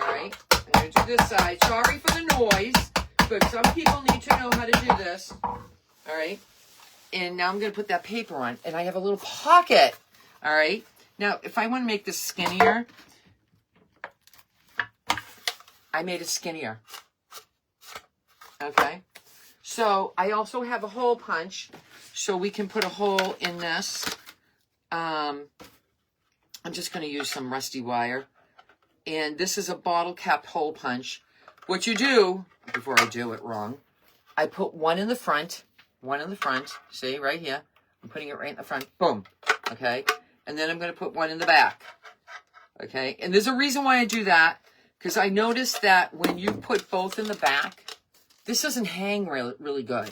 All right. I'm going to do this side. Sorry for the noise, but some people need to know how to do this. All right. And now I'm going to put that paper on. And I have a little pocket. All right. Now, if I want to make this skinnier, I made it skinnier. Okay. So I also have a hole punch, so we can put a hole in this. I'm just going to use some rusty wire. And this is a bottle cap hole punch. What you do, before I do it wrong, I put one in the front. See, right here. I'm putting it right in the front. Boom. Okay. And then I'm going to put one in the back. Okay. And there's a reason why I do that. Because I noticed that when you put both in the back, this doesn't hang really good.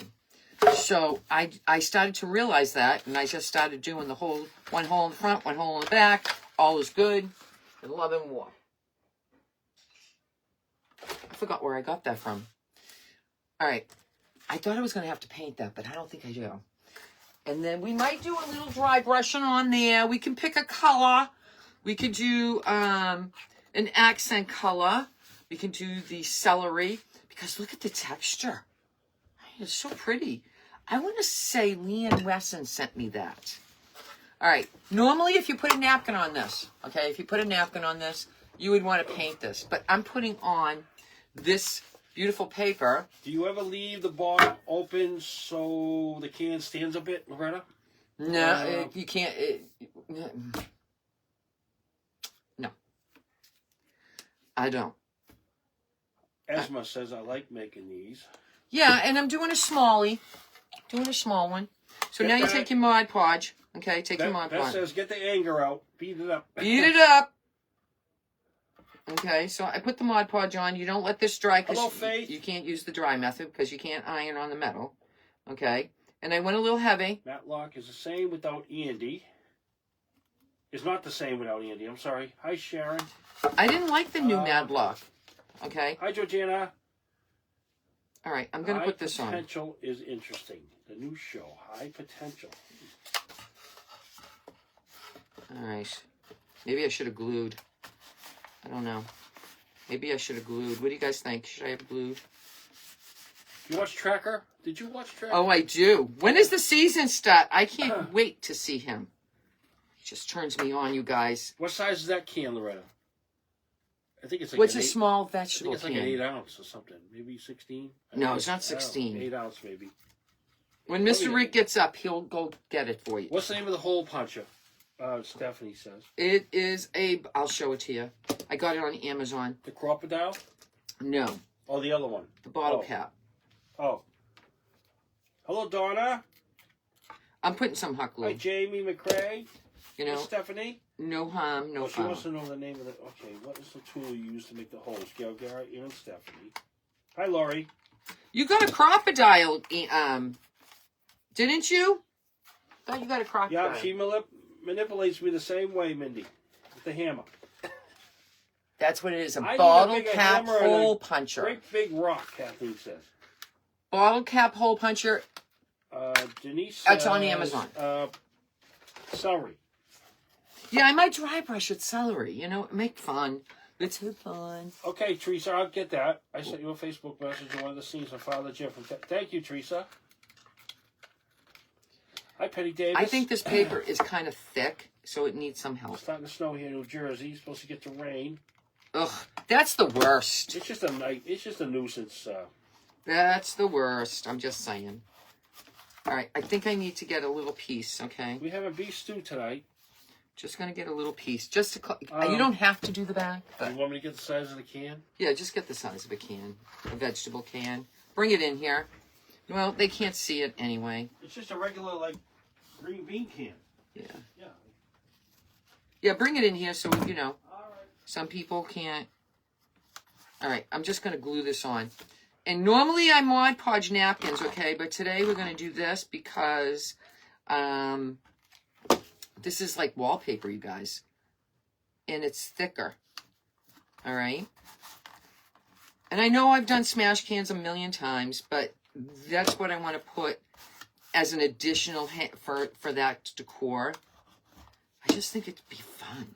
So I started to realize that, and I just started doing the whole, one hole in the front, one hole in the back. All is good. And love and war. I forgot where I got that from. All right. I thought I was going to have to paint that, but I don't think I do. And then we might do a little dry brushing on there. We can pick a color. We could do an accent color. We can do the celery. Because look at the texture. It's so pretty. I want to say Leanne Wesson sent me that. All right. Normally, if you put a napkin on this, okay, if you put a napkin on this, you would want to paint this. But I'm putting on this beautiful paper. Do you ever leave the bottom open so the can stands a bit, Loretta? No, you can't. No. I don't. Esma says I like making these. Yeah, and I'm doing a smallie. Doing a small one. So now you take your Mod Podge. Okay, take your Mod That Podge. says get the anger out. Beat it up. Beat it up. Okay, so I put the Mod Podge on. You don't let this dry Hello, because Faith. you can't use the dry method because you can't iron on the metal. Okay, and I went a little heavy. Matlock is the same without Andy. It's not the same without Andy. I'm sorry. Hi, Sharon. I didn't like the new Matlock. Okay. Hi, Georgiana. All right, I'm going to put this on. High Potential is interesting. The new show, High Potential. All right. Maybe I should have glued. I don't know. Maybe I should have glued. What do you guys think? Should I have glued? You watch Tracker? Did you watch Tracker? Oh, I do. When does the season start? I can't wait to see him. He just turns me on, you guys. What size is that can, Loretta? I think it's like What's an a 8, small I vegetable think it's like can? an 8 ounce or something. Maybe 16. No, it's not 16. 8 ounce maybe. When Mr. Rick gets up, he'll go get it for you. What's the name of the hole puncher? Stephanie says. It is a... I'll show it to you. I got it on Amazon. The crocodile? No, Oh, the other one. the bottle cap. Oh. Hello, Donna. I'm putting some hot Hi, glue. Jamie McRae. You know, Stephanie. no harm, no Oh, she foul. wants to know the name of the... Okay, what is the tool you use to make the holes? Gail, Garrett, and Stephanie. Hi, Laurie. You got a crocodile, didn't you? I thought you got a crocodile. Yeah, she manipulates me the same way, Mindy. With the hammer. That's what it is, a I need a bottle bigger cap hammer and a hole puncher. Great big rock, Kathleen says. Bottle cap hole puncher. Denise says... It's on Amazon. Celery. Yeah, I might dry brush with celery. You know, make fun. It's fun. Okay, Teresa, I'll get that. I sent you a Facebook message on one of the scenes of Father Jim. Thank you, Teresa. Hi, Penny Davis. I think this paper is kind of thick, so it needs some help. It's starting to snow here in New Jersey. It's supposed to get to rain. Ugh, that's the worst. It's just a night. It's just a nuisance. That's the worst. I'm just saying. All right, I think I need to get a little piece, okay? We have a beef stew tonight. Just going to get a little piece. Just to... you don't have to do the back, but... You want me to get the size of the can? Yeah, just get the size of a can. A vegetable can. Bring it in here. Well, they can't see it anyway. It's just a regular, like, green bean can. Yeah. Yeah. Yeah, bring it in here so, you know, All right. some people can't... All right, I'm just going to glue this on. And normally I Mod Podge napkins, okay? But today we're going to do this because this is like wallpaper, you guys. And it's thicker. All right? And I know I've done smash cans a million times, but that's what I want to put as an additional for that decor. I just think it'd be fun.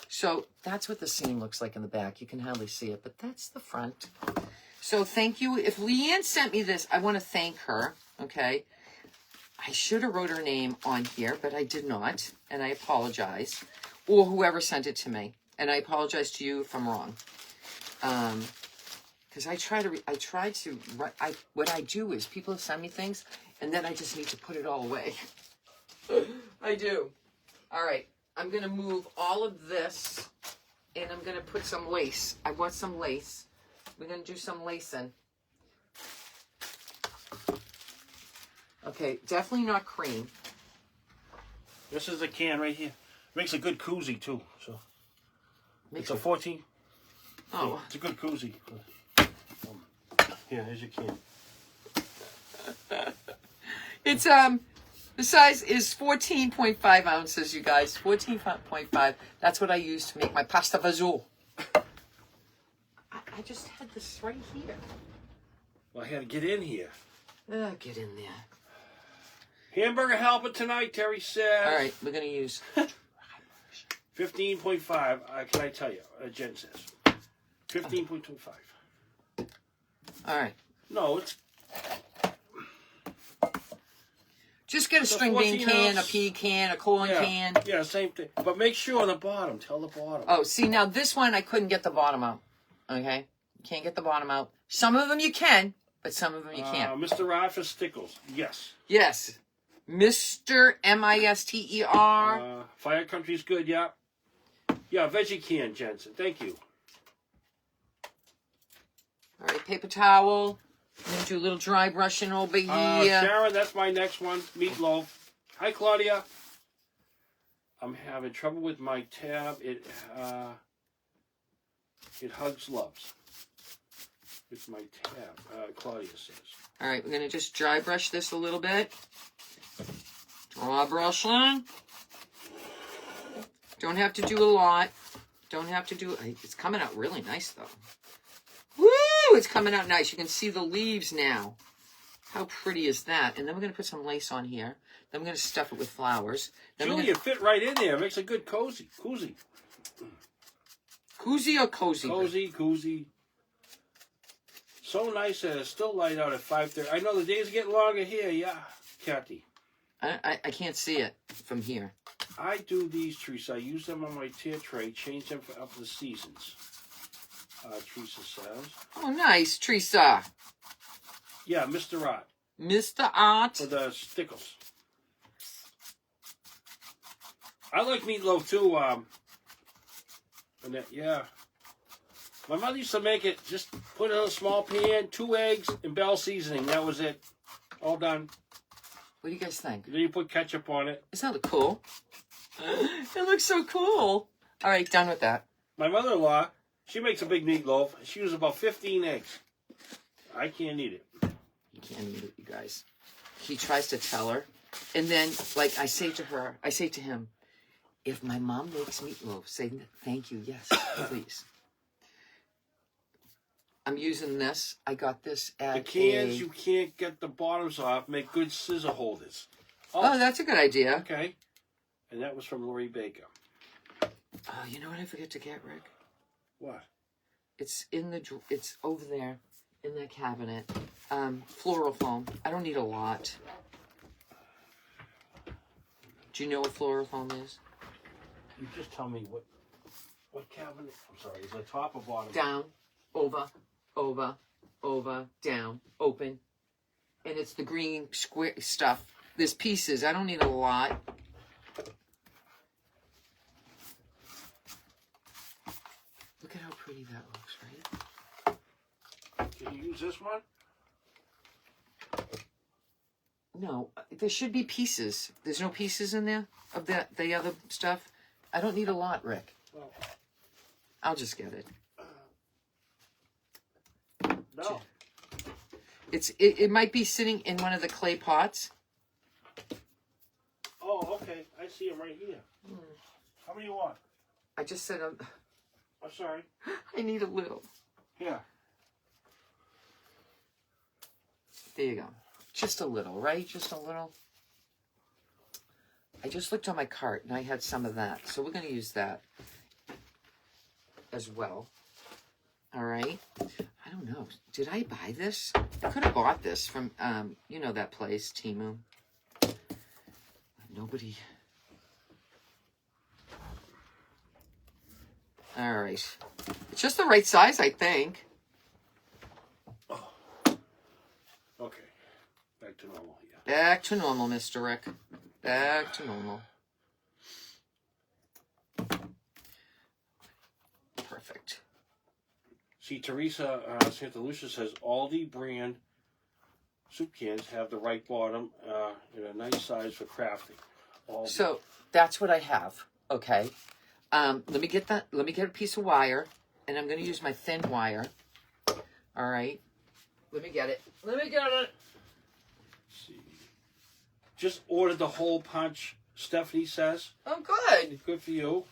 So that's what the seam looks like in the back. You can hardly see it, but that's the front. So thank you. If Leanne sent me this, I want to thank her, okay? I should have wrote her name on here, but I did not, and I apologize. Or whoever sent it to me. And I apologize to you if I'm wrong. Because what I do is people send me things, and then I just need to put it all away. I do. All right, I'm going to move all of this, and I'm going to put some lace. I want some lace. We're going to do some lacing. Okay, definitely not cream. This is a can right here. Makes a good koozie too. So it's a 14. Oh, it's a good koozie. Here, here's your can. It's the size is 14.5 ounces, you guys. 14.5. That's what I use to make my pasta fazool. I just had this right here. Well, I had to get in here. Get in there. Hamburger helper tonight, Terry says. All right, we're gonna use 15.5. Can I tell you? Jen says 15.25. All right. No, it's just get a string bean can, ounce. a pea can, a corn can. Yeah, same thing. But make sure on the bottom. Tell the bottom. Oh, see, now this one I couldn't get the bottom out. Okay? You can't get the bottom out. Some of them you can, but some of them you can't. Mr. Rod for Stickles. Yes. Yes. Mr. Mister. Fire Country's good, yeah. Yeah, veggie can, Jensen. Thank you. All right, paper towel. I'm going to do a little dry brushing over here. Sharon, that's my next one. Meatloaf. Hi, Claudia. I'm having trouble with my tab. It hugs loves. With my tab, Claudia says. All right, we're going to just dry brush this a little bit. Dry brushing. Don't have to do a lot. Don't have to do... It's coming out really nice, though. Woo! It's coming out nice. You can see the leaves now. How pretty is that? And then we're going to put some lace on here. Then we're going to stuff it with flowers. Then Julia, fit right in there. Makes a good cozy. Koozie. Koozie or cozy? Koozie. So nice that it's still light out at 5:30. I know the days are getting longer here. Yeah, Kathy. I can't see it from here. I do these, Teresa. I use them on my tier tray. Change them for up the seasons. Teresa says. Oh, nice, Teresa. Yeah, Mr. Art. Mr. Art. For the stickles. I like meatloaf too. Annette, yeah. My mother used to make it, just put it in a small pan, 2 eggs, and Bell seasoning. That was it. All done. What do you guys think? Then you put ketchup on it. Doesn't that look cool? It looks so cool. All right, done with that. My mother-in-law, she makes a big meatloaf. She uses about 15 eggs. I can't eat it. You can't eat it, you guys. He tries to tell her. And then, like, I say to him, if my mom makes meatloaf, say thank you, yes, please. I'm using this. I got this at the cans, you can't get the bottoms off. Make good scissor holders. Oh, that's a good idea. Okay. And that was from Lori Baker. Oh, you know what I forget to get, Rick? What? It's it's over there in that cabinet. Floral foam. I don't need a lot. Do you know what floral foam is? You just tell me what cabinet. I'm sorry. Is it top or bottom? Down, over, down, open. And it's the green square stuff. There's pieces. I don't need a lot. Look at how pretty that looks, right? Can you use this one? No, there should be pieces. There's no pieces in there of the other stuff. I don't need a lot, Rick. Well, I'll just get it. no. It might be sitting in one of the clay pots. Oh, okay. I see them right here. How many you want? I just said I'm sorry. I need a little. Here. There you go. Just a little, right? Just a little. I just looked on my cart and I had some of that. So we're going to use that as well. All right. I don't know. Did I buy this? I could have bought this from, you know that place, Temu. Nobody. All right. It's just the right size, I think. Back to normal, Mr. Rick. Back to normal. Perfect. See, Teresa Santa Lucia says Aldi brand soup cans have the right bottom and a nice size for crafting. Aldi. So that's what I have. Okay. Let me get that. Let me get a piece of wire, and I'm going to use my thin wire. All right. Let me get it. Let me get it. Let's see. Just ordered the hole punch. Stephanie says. Oh, good. Good for you.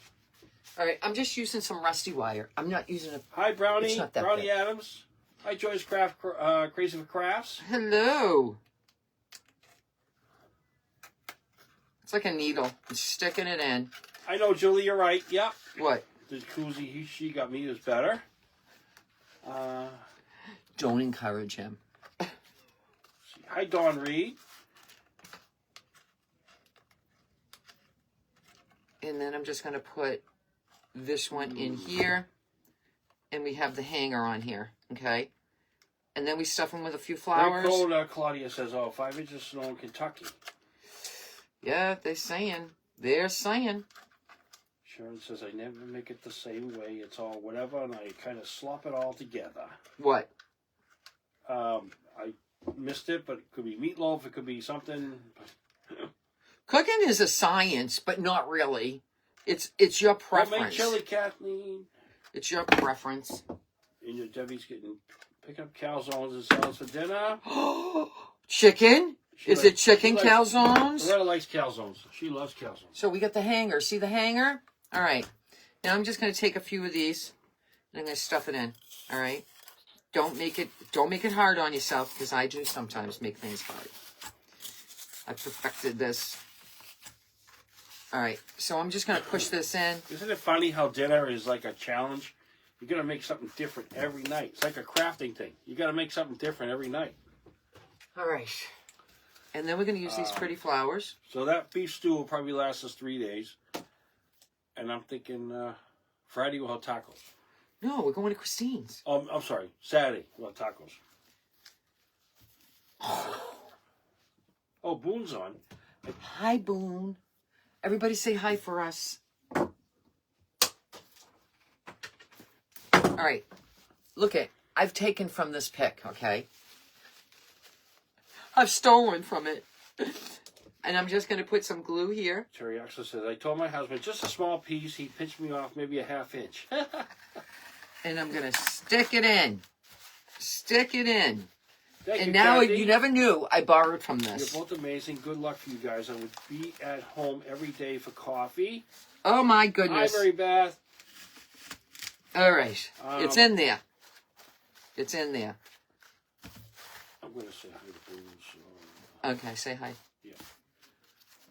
All right. I'm just using some rusty wire. I'm not using a. Hi, Brownie. It's not that Brownie big. Adams. Hi, Joyce Craft. Crazy for Crafts. Hello. It's like a needle. I'm sticking it in. I know, Julie. You're right. Yep. What? The koozie she got me is better. Don't encourage him. Hi, Dawn Reed. And then I'm just going to put this one in here. And we have the hanger on here. Okay. And then we stuff them with a few flowers. Very cold, Claudia says, 5 inches of snow in Kentucky. Yeah, they're saying. They're saying. Sharon says, I never make it the same way. It's all whatever, and I kind of slop it all together. What? I missed it, but it could be meatloaf. It could be something. Cooking is a science, but not really. It's your preference. Homemade chili, Kathleen. It's your preference. And your Debbie's picking up calzones and salads for dinner. Chicken? Is it chicken she likes- calzones? Loretta likes calzones. She loves calzones. So we got the hanger. See the hanger? All right. Now I'm just going to take a few of these and I'm going to stuff it in. All right. Don't make it hard on yourself, because I do sometimes make things hard. I perfected this. All right. So I'm just going to push this in. Isn't it funny how dinner is like a challenge? You got to make something different every night. It's like a crafting thing. You got to make something different every night. All right. And then we're going to use these pretty flowers. So that beef stew will probably last us 3 days. And I'm thinking Friday we'll have tacos. No, we're going to Christine's. I'm sorry. Saturday we'll have tacos. Oh, Boone's on. Hi, Boone. Everybody say hi for us. All right. Look at, I've taken from this pic, okay? I've stolen from it. And I'm just going to put some glue here. Terry Axel says, I told my husband, just a small piece. He pinched me off maybe a ½ inch. And I'm going to stick it in. Stick it in. Thank And you, now Kathy. you never knew I borrowed from You're this. both amazing. Good luck for you guys. I would be at home every day for coffee. Oh, my Hi, goodness. Mary Beth. All right. It's in there. It's in there. I'm going to say hi to Boone. Okay, say hi. Yeah.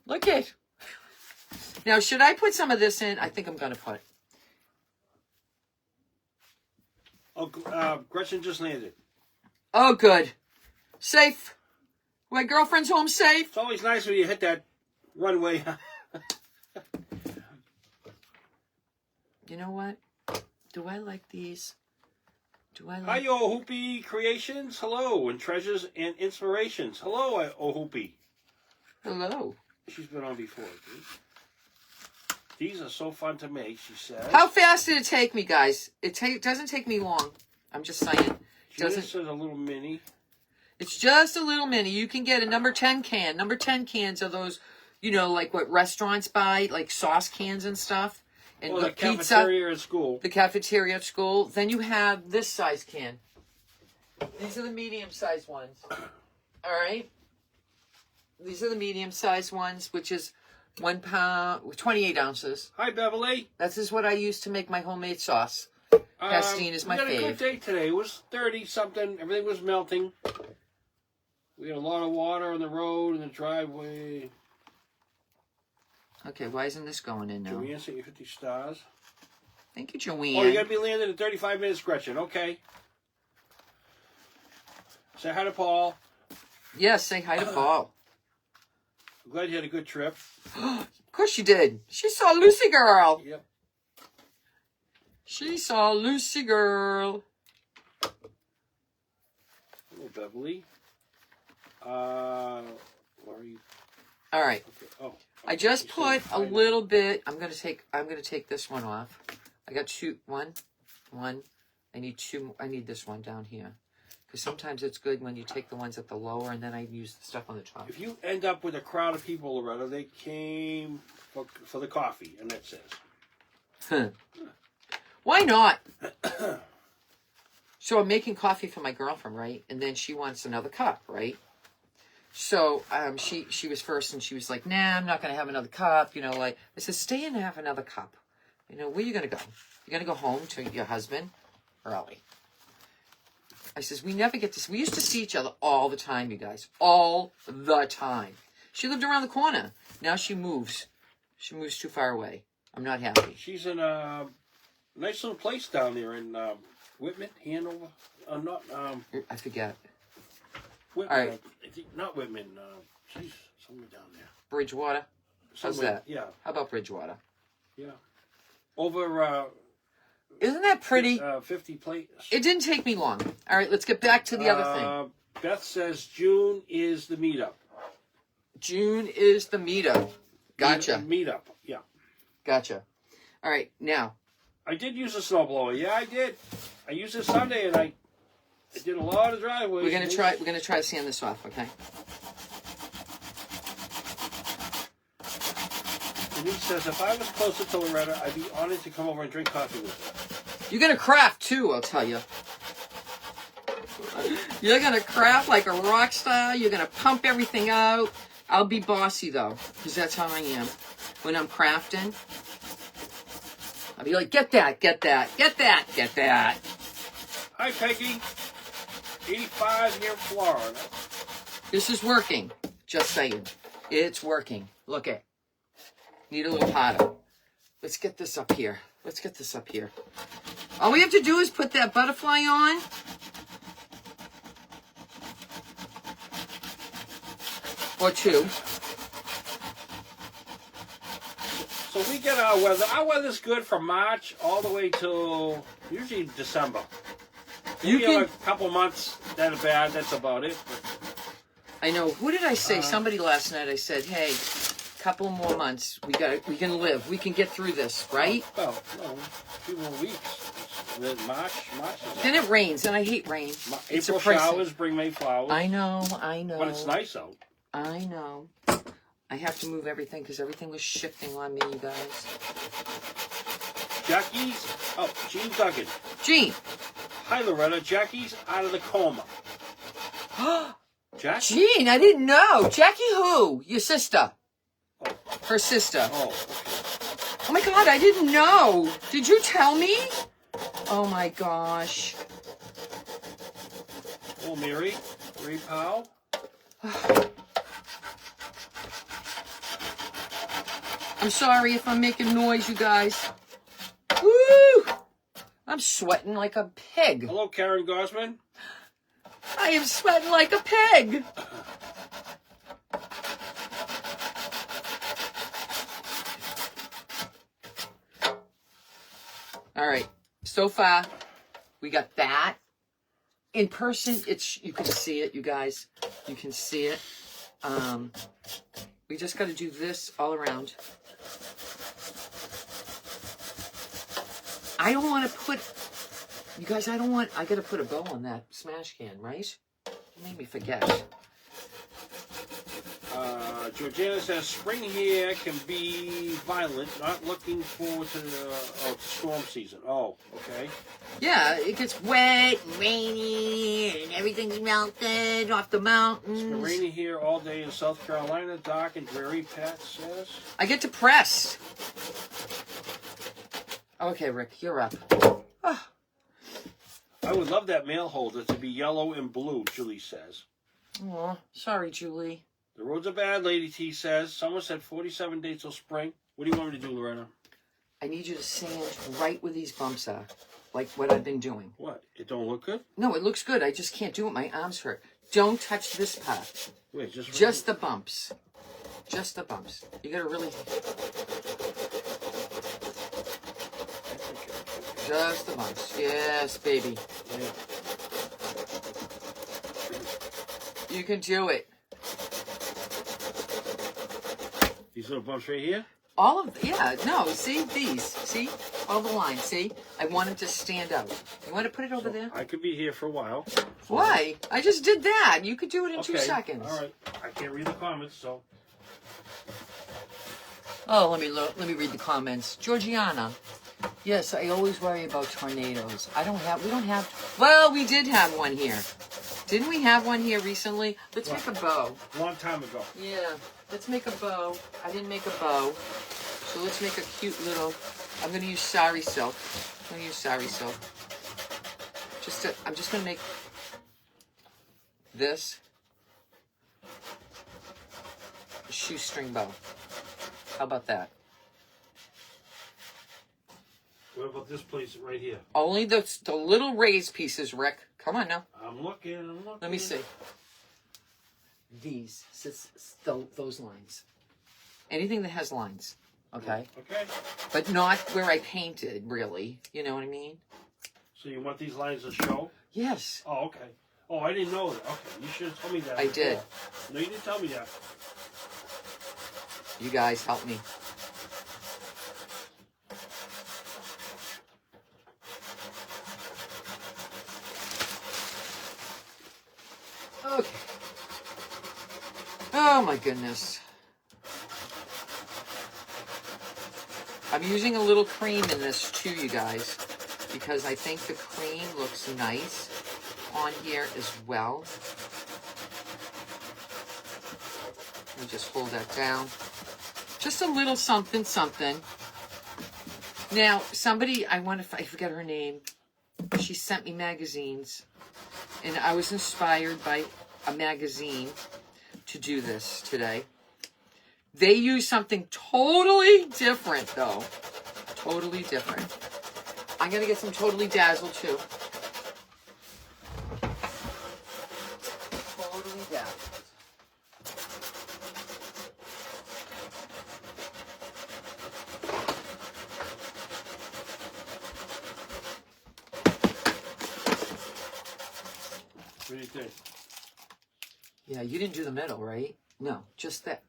Look it. Now, should I put some of this in? I think I'm going to put it. Oh, Gretchen just landed. Oh, good. Safe. My girlfriend's home safe. It's always nice when you hit that runway. You know what? Do I like these? Do I Hi, like... Ohoopy Creations. Hello. And Treasures and Inspirations. Hello, Ohoopy. Hello. She's been on before. Dude. These are so fun to make, she says. How fast did it take me, guys? It doesn't take me long. I'm just saying. Judith Doesn't... says a little mini. It's just a little mini. You can get a number 10 can. Number 10 cans are those, you know, like what restaurants buy, like sauce cans and stuff. And Oh, the pizza. cafeteria at school. The cafeteria at school. Then you have this size can. These are the medium-sized ones. All right? These are the medium-sized ones, which is 1 pound, 28 ounces. Hi, Beverly. This is what I use to make my homemade sauce. Pastine is my We had a good fave. day today. It was 30-something. Everything was melting. We had a lot of water on the road and the driveway. Okay, why isn't this going in now? Joanne sent you 50 stars. Thank you, Joanne. Oh, you're going to be landing in 35 minutes, Gretchen. Okay. Say hi to Paul. Yes, say hi to Paul. I'm glad you had a good trip. Of course you did. She saw Lucy Girl. Yep. She saw Lucy Girl. Hello, Beverly. Flurry. All right. Okay. Oh. I just You put said a little bit. I'm gonna take this one off. I got one. I need two. I need this one down here. Because sometimes it's good when you take the ones at the lower and then I use the stuff on the top. If you end up with a crowd of people, Loretta, they came for the coffee, and that says. Huh. Why not? So I'm making coffee for my girlfriend, right? And then she wants another cup, right? So she was first and she was like, nah, I'm not going to have another cup. You know, like, I said, stay and have another cup. You know, where are you going to go? You're going to go home to your husband early. I says, we never get to, we used to see each other all the time, you guys. All the time. She lived around the corner. Now she moves. She moves too far away. I'm not happy. She's in a nice little place down there in Whitman, Hanover. I forget. Whitman. All right. I think, not Whitman. She's somewhere down there. Bridgewater. How's Somewhere, that? Yeah. How about Bridgewater? Yeah. Over. Isn't that pretty? 50 plates. It didn't take me long. All right, let's get back to the other thing. Beth says June is the meetup. June is the meetup. Gotcha. Meetup, yeah. Gotcha. All right, now. I did use a snowblower. Yeah, I did. I used it Sunday, and I did a lot of driveways. We're gonna try to sand this off, okay? Denise says, if I was closer to Loretta, I'd be honored to come over and drink coffee with her. You're gonna craft too, I'll tell you. You're gonna craft like a rock star. You're gonna pump everything out. I'll be bossy though, because that's how I am. When I'm crafting, I'll be like, get that, get that, get that, get that. Hi, Peggy. 85 here in Florida. This is working. Just saying. It's working. Look it. Need a little hotter. Let's get this up here. Let's get this up here. All we have to do is put that butterfly on. Or two. So we get our weather. Our weather's good from March all the way till usually December. You we can. have a couple months that are bad. That's about it. I know. Who did I say? Somebody last night. I said, "Hey, couple more months. We can live. We can get through this, right?" Well, no, a few more weeks. And then March is Then it rains, and I hate rain. It's April depressing. showers bring May flowers. I know. But it's nice out. I know. I have to move everything because everything was shifting on me, you guys. Jackie's. Oh, Jean Duggan. Jean. Hi, Loretta. Jackie's out of the coma. Jackie? Jean, I didn't know. Jackie who? Your sister. Oh. Her sister. Oh, okay. Oh my God, I didn't know. Did you tell me? Oh my gosh. Oh, Mary Powell. I'm sorry if I'm making noise, you guys. Woo! I'm sweating like a pig. Hello, Karen Gosman. I am sweating like a pig. All right. So far, we got that. In person, you can see it, you guys. You can see it. We just got to do this all around. I don't want to put, you guys, I got to put a bow on that smash can, right? You made me forget. Georgiana says, spring here can be violent. Not looking forward to the storm season. Oh, okay. Yeah, it gets wet and rainy and everything's melted off the mountains. It's been rainy here all day in South Carolina. Dark and dreary, Pat says. I get depressed. Okay, Rick, you're up. Oh. I would love that mail holder to be yellow and blue, Julie says. Aw, sorry, Julie. The roads are bad, Lady T says. Someone said 47 days till spring. What do you want me to do, Lorena? I need you to sand right where these bumps are, like what I've been doing. What? It don't look good? No, it looks good. I just can't do it. My arms hurt. Don't touch this part. Wait, just the bumps. Just the bumps. You gotta really... Just the bumps. Yes, baby. Yeah. You can do it. These little bumps right here? All of, yeah, no, see these, see? All the lines, see? I want it to stand out. You want to put it over there? I could be here for a while. Why? I just did that. You could do it in 2 seconds. All right. I can't read the comments, so. Oh, let me read the comments. Georgiana. Yes, I always worry about tornadoes. We don't have, well, we did have one here. Didn't we have one here recently? Let's make a bow. Long time ago. Yeah, let's make a bow. I didn't make a bow. So let's make a cute little, I'm going to use sari silk. I'm going to use sari silk. I'm just going to make this a shoestring bow. How about that? What about this place right here? Only the little raised pieces, Rick. Come on now. I'm looking. Let me see. These, those lines. Anything that has lines, okay? Okay. But not where I painted, really. You know what I mean? So you want these lines to show? Yes. Oh, okay. Oh, I didn't know that. Okay, you should have told me that. I did. No, you didn't tell me that. You guys help me. Okay. Oh my goodness. I'm using a little cream in this too, you guys, because I think the cream looks nice on here as well. Let me just hold that down. Just a little something, something. Now, somebody, I forget her name. She sent me magazines. And I was inspired by a magazine to do this today. They use something totally different, though. Totally different. I'm going to get some Totally Dazzled, too. Totally Dazzled. What do you think? Yeah, you didn't do the middle, right? No, just that.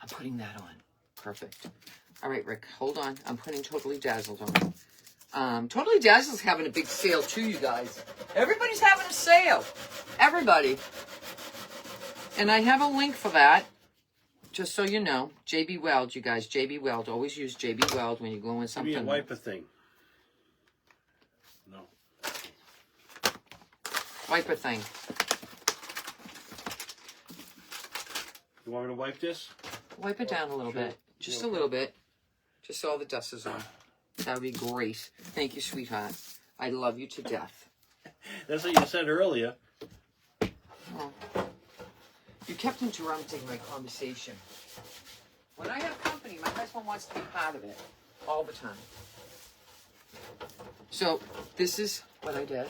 I'm putting that on. Perfect. All right, Rick, hold on. I'm putting Totally Dazzled on. Totally Dazzled's having a big sale, too, you guys. Everybody's having a sale. Everybody. And I have a link for that, just so you know. JB Weld, you guys. JB Weld. Always use JB Weld when you're gluing something. Give me a wiper thing. No. Wiper thing. You want me to wipe this? Wipe it down a little bit. Just a little bit. Just so all the dust is on. That would be great. Thank you, sweetheart. I love you to death. That's what you said earlier. Oh. You kept interrupting my conversation. When I have company, my husband wants to be part of it. All the time. So, this is what I did.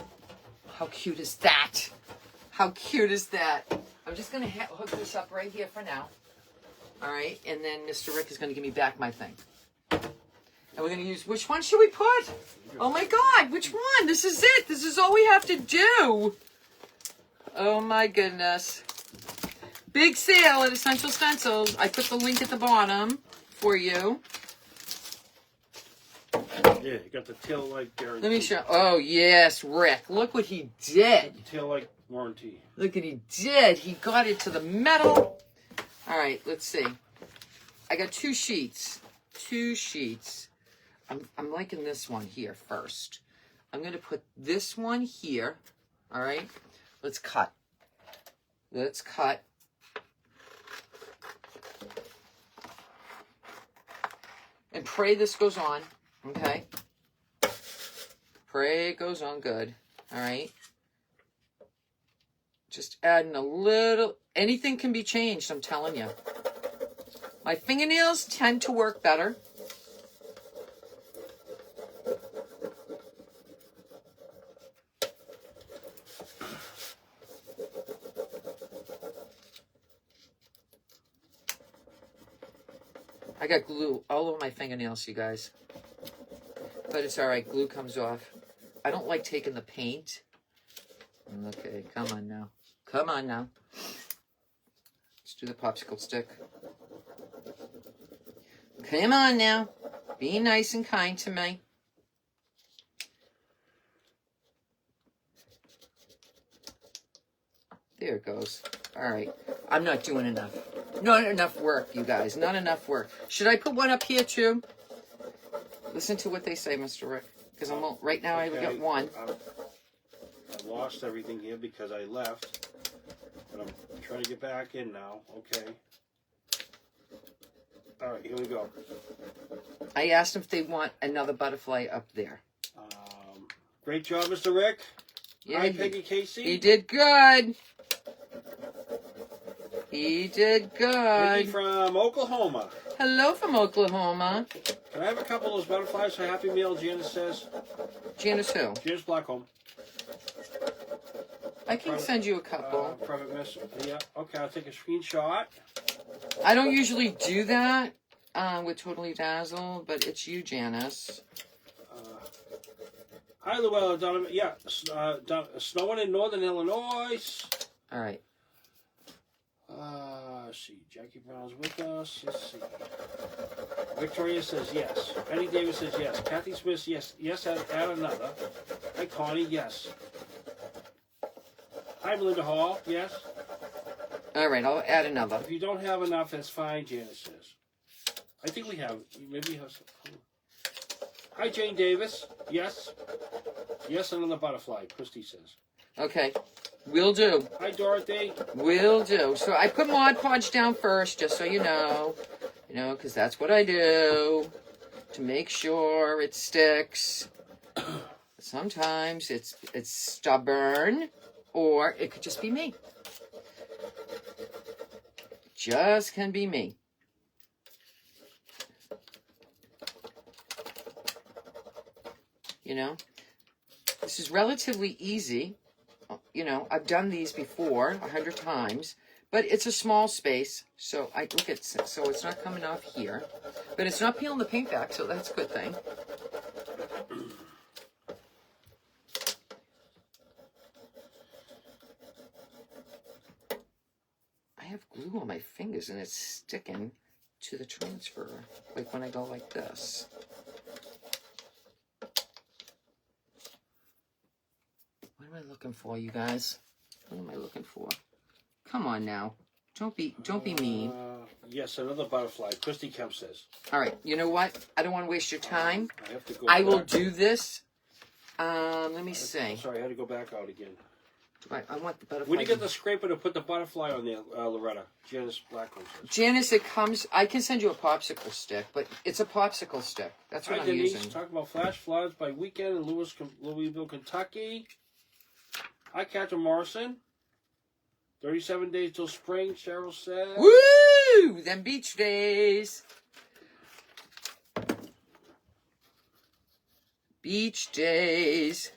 How cute is that? How cute is that? I'm just going to hook this up right here for now. All right? And then Mr. Rick is going to give me back my thing. And we're going to use, which one should we put? Oh my God, which one? This is it. This is all we have to do. Oh my goodness. Big sale at Essential Stencils. I put the link at the bottom for you. Yeah, you got the tail light guarantee. Let me show. Oh, yes, Rick. Look what he did. Tail light warranty. Look what he did. He got it to the metal. All right, let's see. I got 2 sheets. 2 sheets. I'm liking this one here first. I'm going to put this one here. All right. Let's cut. Let's cut. And pray this goes on. Okay. Pray it goes on good. All right. Just adding a little. Anything can be changed, I'm telling you. My fingernails tend to work better. I got glue all over my fingernails, you guys. But it's all right. Glue comes off. I don't like taking the paint. Okay, come on now. Come on now. Let's do the popsicle stick. Come on now. Be nice and kind to me. There it goes. All right. I'm not doing enough. Not enough work, you guys. Not enough work. Should I put one up here, too? Listen to what they say, Mr. Rick. Because right now I got one. I lost everything here because I left. But I'm trying to get back in now. Okay. All right, here we go. I asked them if they want another butterfly up there. Great job, Mr. Rick. Yeah, Hi, Peggy Casey. He did good. He did good. Peggy from Oklahoma. Hello from Oklahoma. Can I have a couple of those butterflies for Happy Meal, Janice says? Janice who? Janice Blackcomb. I can send you a couple. Private message. Yeah, okay, I'll take a screenshot. I don't usually do that with Totally Dazzled, but it's you, Janice. Hi, Llewellyn Donovan. Yeah, snowing in northern Illinois. All right. Let's see. Jackie Brown's with us. Let's see. Victoria says yes. Penny Davis says yes. Kathy Smith, yes. Yes, add another. Hi, Connie, yes. Hi, Melinda Hall, yes. All right, I'll add another. If you don't have enough, that's fine, Janice says. I think we have. Maybe you have some. Hi, Jane Davis. Yes. Yes, another butterfly, Christy says. Okay. Will do. Hi, Dorothy. Will do. So I put Mod Podge down first, just so you know. You know, because that's what I do. To make sure it sticks. Sometimes it's stubborn. Or it could just be me. Just can be me. You know, this is relatively easy. You know, I've done these before 100 times, but it's a small space. So I look at, so it's not coming off here, but it's not peeling the paint back. So that's a good thing. I have glue on my fingers and it's sticking to the transfer, like when I go like this. What am I looking for, you guys? What am I looking for? Come on now. Don't be mean. Yes, another butterfly. Christy Kemp says. All right. You know what? I don't want to waste your time. I have to go. I will do this. Let me see. Sorry, I had to go back out again. I want the butterfly. When you get the scraper to put the butterfly on there, Loretta? Janice Blackcomb says. Janice, it comes. I can send you a popsicle stick, but it's a popsicle stick. That's what Hi, I'm Denise. using. Talking about flash floods by weekend in Louisville, Kentucky. Hi, Catherine Morrison. 37 days till spring, Cheryl says. Woo! Them beach days. Beach days.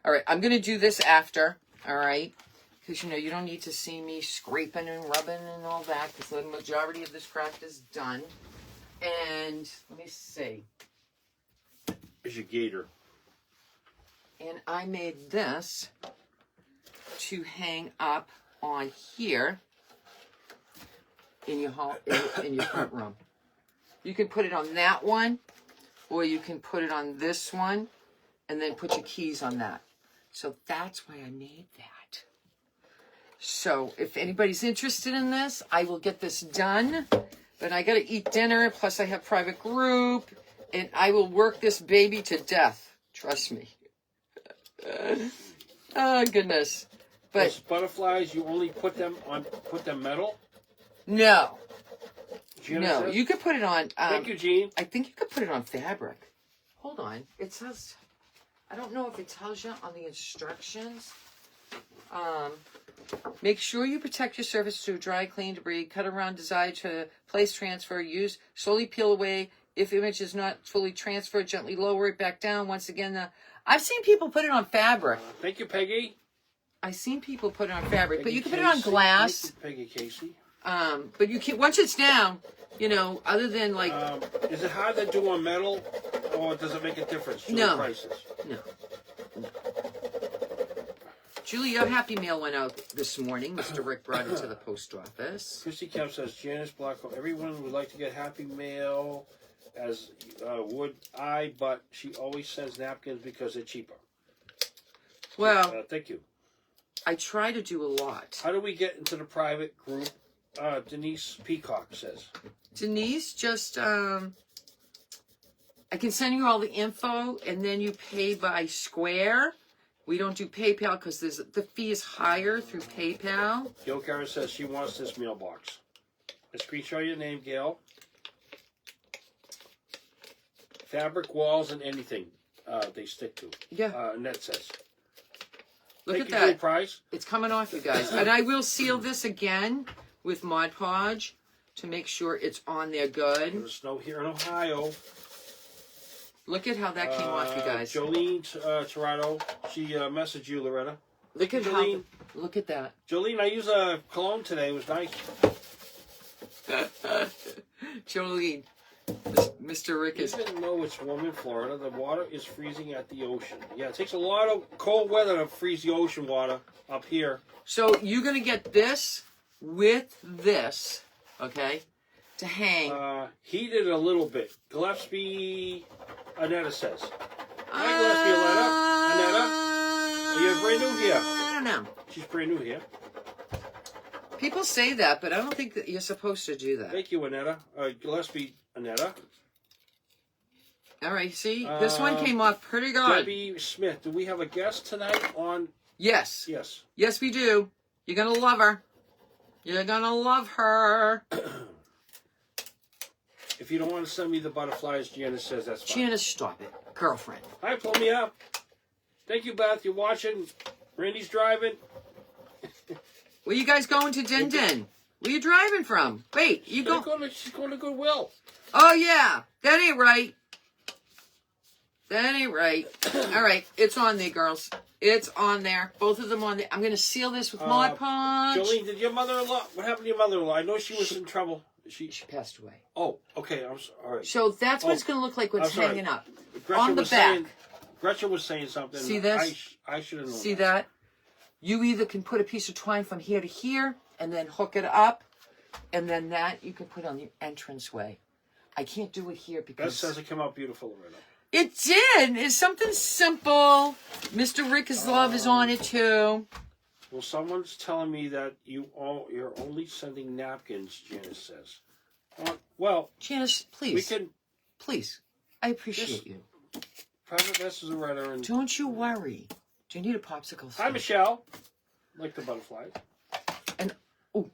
All right, I'm going to do this after, all right? Because, you know, you don't need to see me scraping and rubbing and all that because the majority of this craft is done. And let me see. There's your gator. And I made this to hang up on here in your hall, in your front room. You can put it on that one, or you can put it on this one, and then put your keys on that. So that's why I made that. So if anybody's interested in this, I will get this done. But I got to eat dinner, plus I have private group, and I will work this baby to death. Trust me. Oh, goodness. But those butterflies, you only put them metal? no. Janice No, says? you could put it on... Thank you, Jean. I think you could put it on fabric. Hold on. It says... I don't know if it tells you on the instructions. Make sure you protect your surface to dry, clean debris. Cut around desired to place transfer. Use slowly peel away. If image is not fully transferred, gently lower it back down. Once again, I've seen people put it on fabric. Thank you, Peggy. I've seen people put it on fabric, but Peggy you can put it on Casey. glass. Thank you, Peggy Casey. But you can once it's down, you know, other than like Is it hard to do on metal, or does it make a difference to No. the prices? no. Julie, your happy mail went out this morning. Mr. Rick brought it to the post office. Christy Kemp says, Janice Blackwell, everyone would like to get happy mail, as would I, but she always sends napkins because they're cheaper. Well, thank you. I try to do a lot. How do we get into the private group? Denise Peacock says. Denise, just, I can send you all the info, and then you pay by Square. We don't do PayPal because the fee is higher through PayPal. Gail Garrett says she wants this mailbox. A screenshot your name, Gail. Fabric, walls, and anything they stick to. Yeah. Annette says. Look Thank at you, that. Price. It's coming off, you guys. And I will seal this again with Mod Podge to make sure it's on there good. There's snow here in Ohio. Look at how that came off, you guys. Jolene Toronto, she messaged you, Loretta. Look at Jolene. how. Look at that. Jolene, I used a cologne today. It was nice. Jolene, Mr. Rick is. Even though it's warm in Florida, the water is freezing at the ocean. Yeah, it takes a lot of cold weather to freeze the ocean water up here. So you're gonna get this with this, okay, to hang. Heated a little bit. Gillespie, Annetta says. Hi, Gillespie, Annetta. Annetta, are you brand new here? I don't know. She's brand new here. People say that, but I don't think that you're supposed to do that. Thank you, Annetta. Gillespie, Annetta. All right, see, this one came off pretty good. Debbie Smith, do we have a guest tonight on? Yes. Yes. Yes, we do. You're gonna love her. You're gonna love her. If you don't want to send me the butterflies, Janice says that's fine. Janice, stop it. Girlfriend. Hi, pull me up. Thank you, Beth. You're watching. Randy's driving. Where you guys going to Din Din? Where you driving from? Wait, you go. She's going to Goodwill. Oh, yeah. That ain't right. That ain't right. All right. It's on there, girls. It's on there. Both of them on there. I'm going to seal this with Mod Podge. Jolene, did your mother-in-law... What happened to your mother-in-law? I know she was in trouble. She passed away. Oh, okay. All right. So that's what it's going to look like when it's hanging up. Gretchen on the was back. Saying, Gretchen was saying something. See this? I should have known. See that? You either can put a piece of twine from here to here and then hook it up, and then that you can put on the entranceway. I can't do it here because... That says it came out beautiful, Loretta. It did. It's something simple. Mr. Rick's love is on it too. Well, someone's telling me that you're only sending napkins, Janice says. Well, Janice, please. we can... Please. I appreciate you. Private message, Loretta. And... Don't you worry. Do you need a popsicle stick? Hi, Michelle. Like the butterflies. And, oh,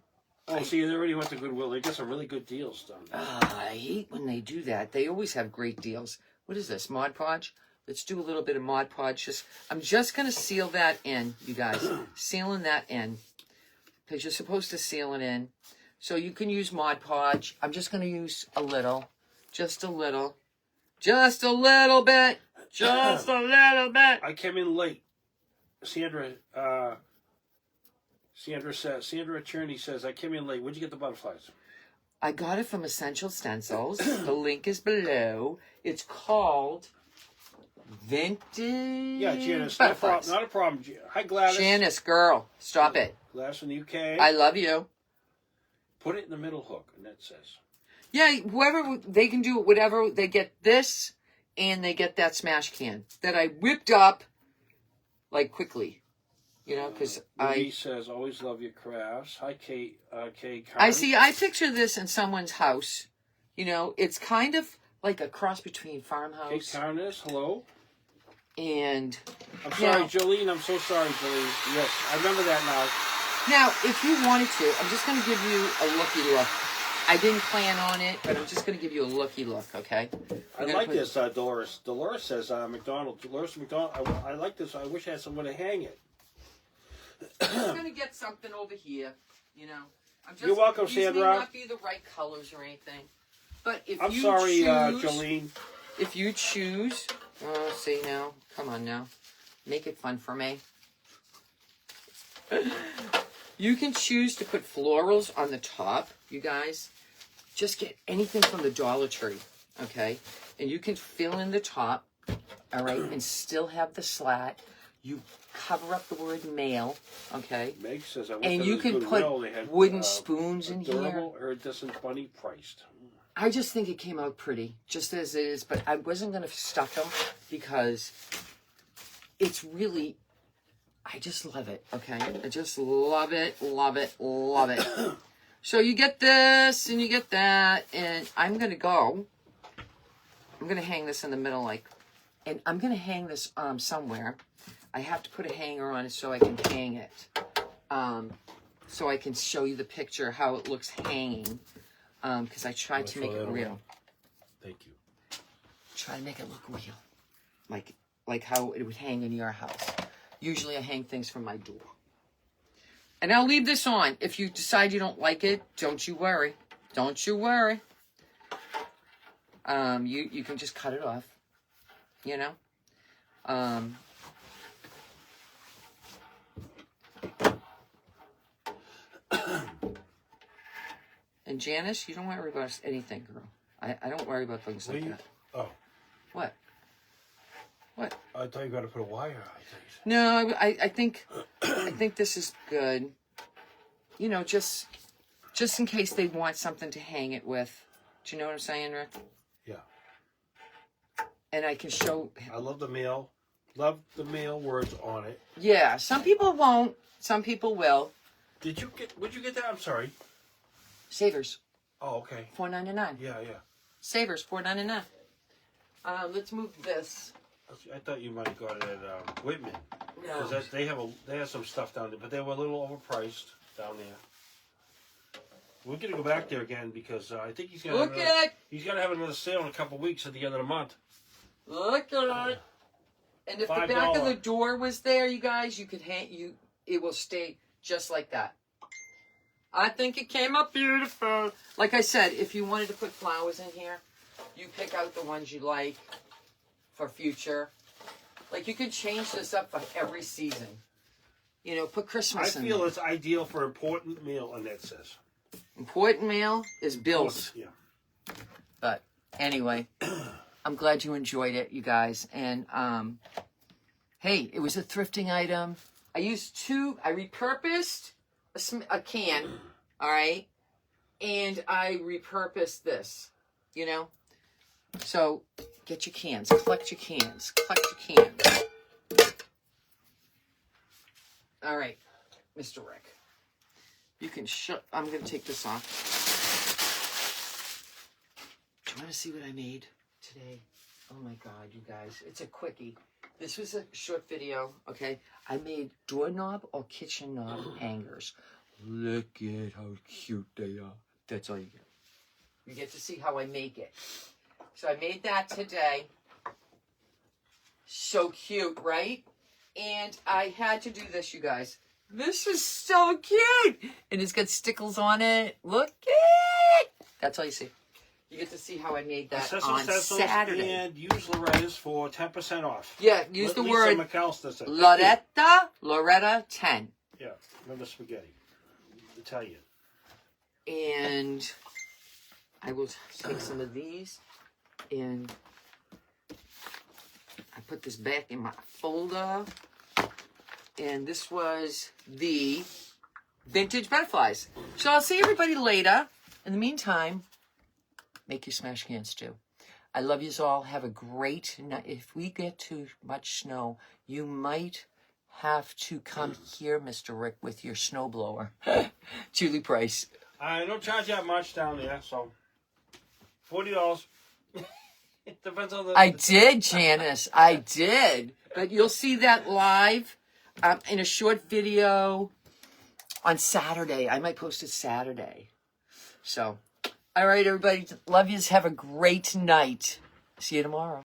See, they already went to Goodwill. They get some really good deals done. I hate when they do that. They always have great deals. What is this, Mod Podge? Let's do a little bit of Mod Podge. I'm just going to seal that in, you guys. Sealing that in. Because you're supposed to seal it in. So you can use Mod Podge. I'm just going to use a little. Just a little. Just a little bit. Just a little bit. I came in late. Sandra Attorney says, I came in late. Where'd you get the butterflies? I got it from Essential Stencils. The link is below. It's called Vintage. Yeah, Janice, Butterflies. not a problem. Hi, Gladys. Janice, girl, stop it. Gladys from the UK. I love you. Put it in the middle hook, Annette says. Yeah, whoever, they can do whatever. They get this, and they get that smash can that I whipped up, like, quickly. You know, because Louise says, always love your crafts. Hi, Kate. Kate I picture this in someone's house. You know, it's kind of like a cross between farmhouse. Kate Carnes, hello. And I'm sorry, Jolene. I'm so sorry, Jolene. Yes, I remember that now. Now, if you wanted to, I'm just going to give you a looky look. I didn't plan on it, but I'm just going to give you a looky look, okay? I like this, Dolores. Dolores says, McDonald. Dolores McDonald, I like this. I wish I had somewhere to hang it. I'm just going to get something over here, you know. You're welcome, these Sandra. may not be the right colors or anything. But if I'm you sorry, choose, Jolene. If you choose, see now, come on now, make it fun for me. You can choose to put florals on the top, you guys. Just get anything from the Dollar Tree, okay? And you can fill in the top, all right, and still have the slat. you cover up the word male, okay? Meg says I went And to you the can Goodwill, put they had, wooden spoons a in here. durable iridescent bunny priced. I just think it came out pretty, just as it is, but I wasn't going to stuff them because it's really, I just love it, okay? I just love it, love it, love it. So you get this and you get that, and I'm going to hang this in the middle, like, and I'm going to hang this somewhere. I have to put a hanger on it so I can hang it. So I can show you the picture, how it looks hanging. Because I tried to make it real. Thank you. Try to make it look real. Like how it would hang in your house. Usually I hang things from my door. And I'll leave this on. If you decide you don't like it, don't you worry. Don't you worry. You can just cut it off. You know? And Janice, you don't worry about anything, girl. I don't worry about things like that. Oh. What? What? I thought you got to put a wire on it. No, I think this is good. You know, just in case they want something to hang it with. Do you know what I'm saying, Rick? Yeah. And I can show. I love the male. Love the male words on it. Yeah, some people won't. Some people will. Would you get that? I'm sorry. Savers. Oh, okay. $4.99. Yeah. Savers, $4.99. Let's move this. I thought you might have got it at Whitman. No. Because they have some stuff down there, but they were a little overpriced down there. We're gonna go back there again because I think he's gonna he's gonna have another sale in a couple of weeks at the end of the month. Look at it. And if the back of the door was there, you guys, you could it will stay just like that. I think it came up beautiful. Like I said, if you wanted to put flowers in here, you pick out the ones you like for future. Like you could change this up for every season. You know, put Christmas in there. I feel it's ideal for important meal, Annette says. Important meal is bills. Yeah. But anyway, I'm glad you enjoyed it, you guys. And hey, it was a thrifting item. I repurposed a can, all right? And I repurposed this, you know? So get your cans, collect your cans. All right, Mr. Rick. You can I'm going to take this off. Do you want to see what I made today? Oh my God, you guys. It's a quickie. This was a short video, okay? I made doorknob or kitchen knob hangers. Look at how cute they are. That's all you get. You get to see how I make it. So I made that today. So cute, right? And I had to do this, you guys. This is so cute. And it's got stickles on it. Look at it. That's all you see. You get to see how I made that on Saturday. And use Loretta's for 10% off. Yeah, use the word Loretta 10. Yeah, remember spaghetti. Italian. And I will take some of these and I put this back in my folder. And this was the vintage butterflies. So I'll see everybody later. In the meantime, make your smash cans stew. I love yous all. Have a great night. If we get too much snow, you might have to come here, Mr. Rick, with your snowblower. Julie Price. I don't charge that much down there, so $40. It depends on the... I did, Janice. I did. But you'll see that live in a short video on Saturday. I might post it Saturday. So... All right, everybody. Love yous. Have a great night. See you tomorrow.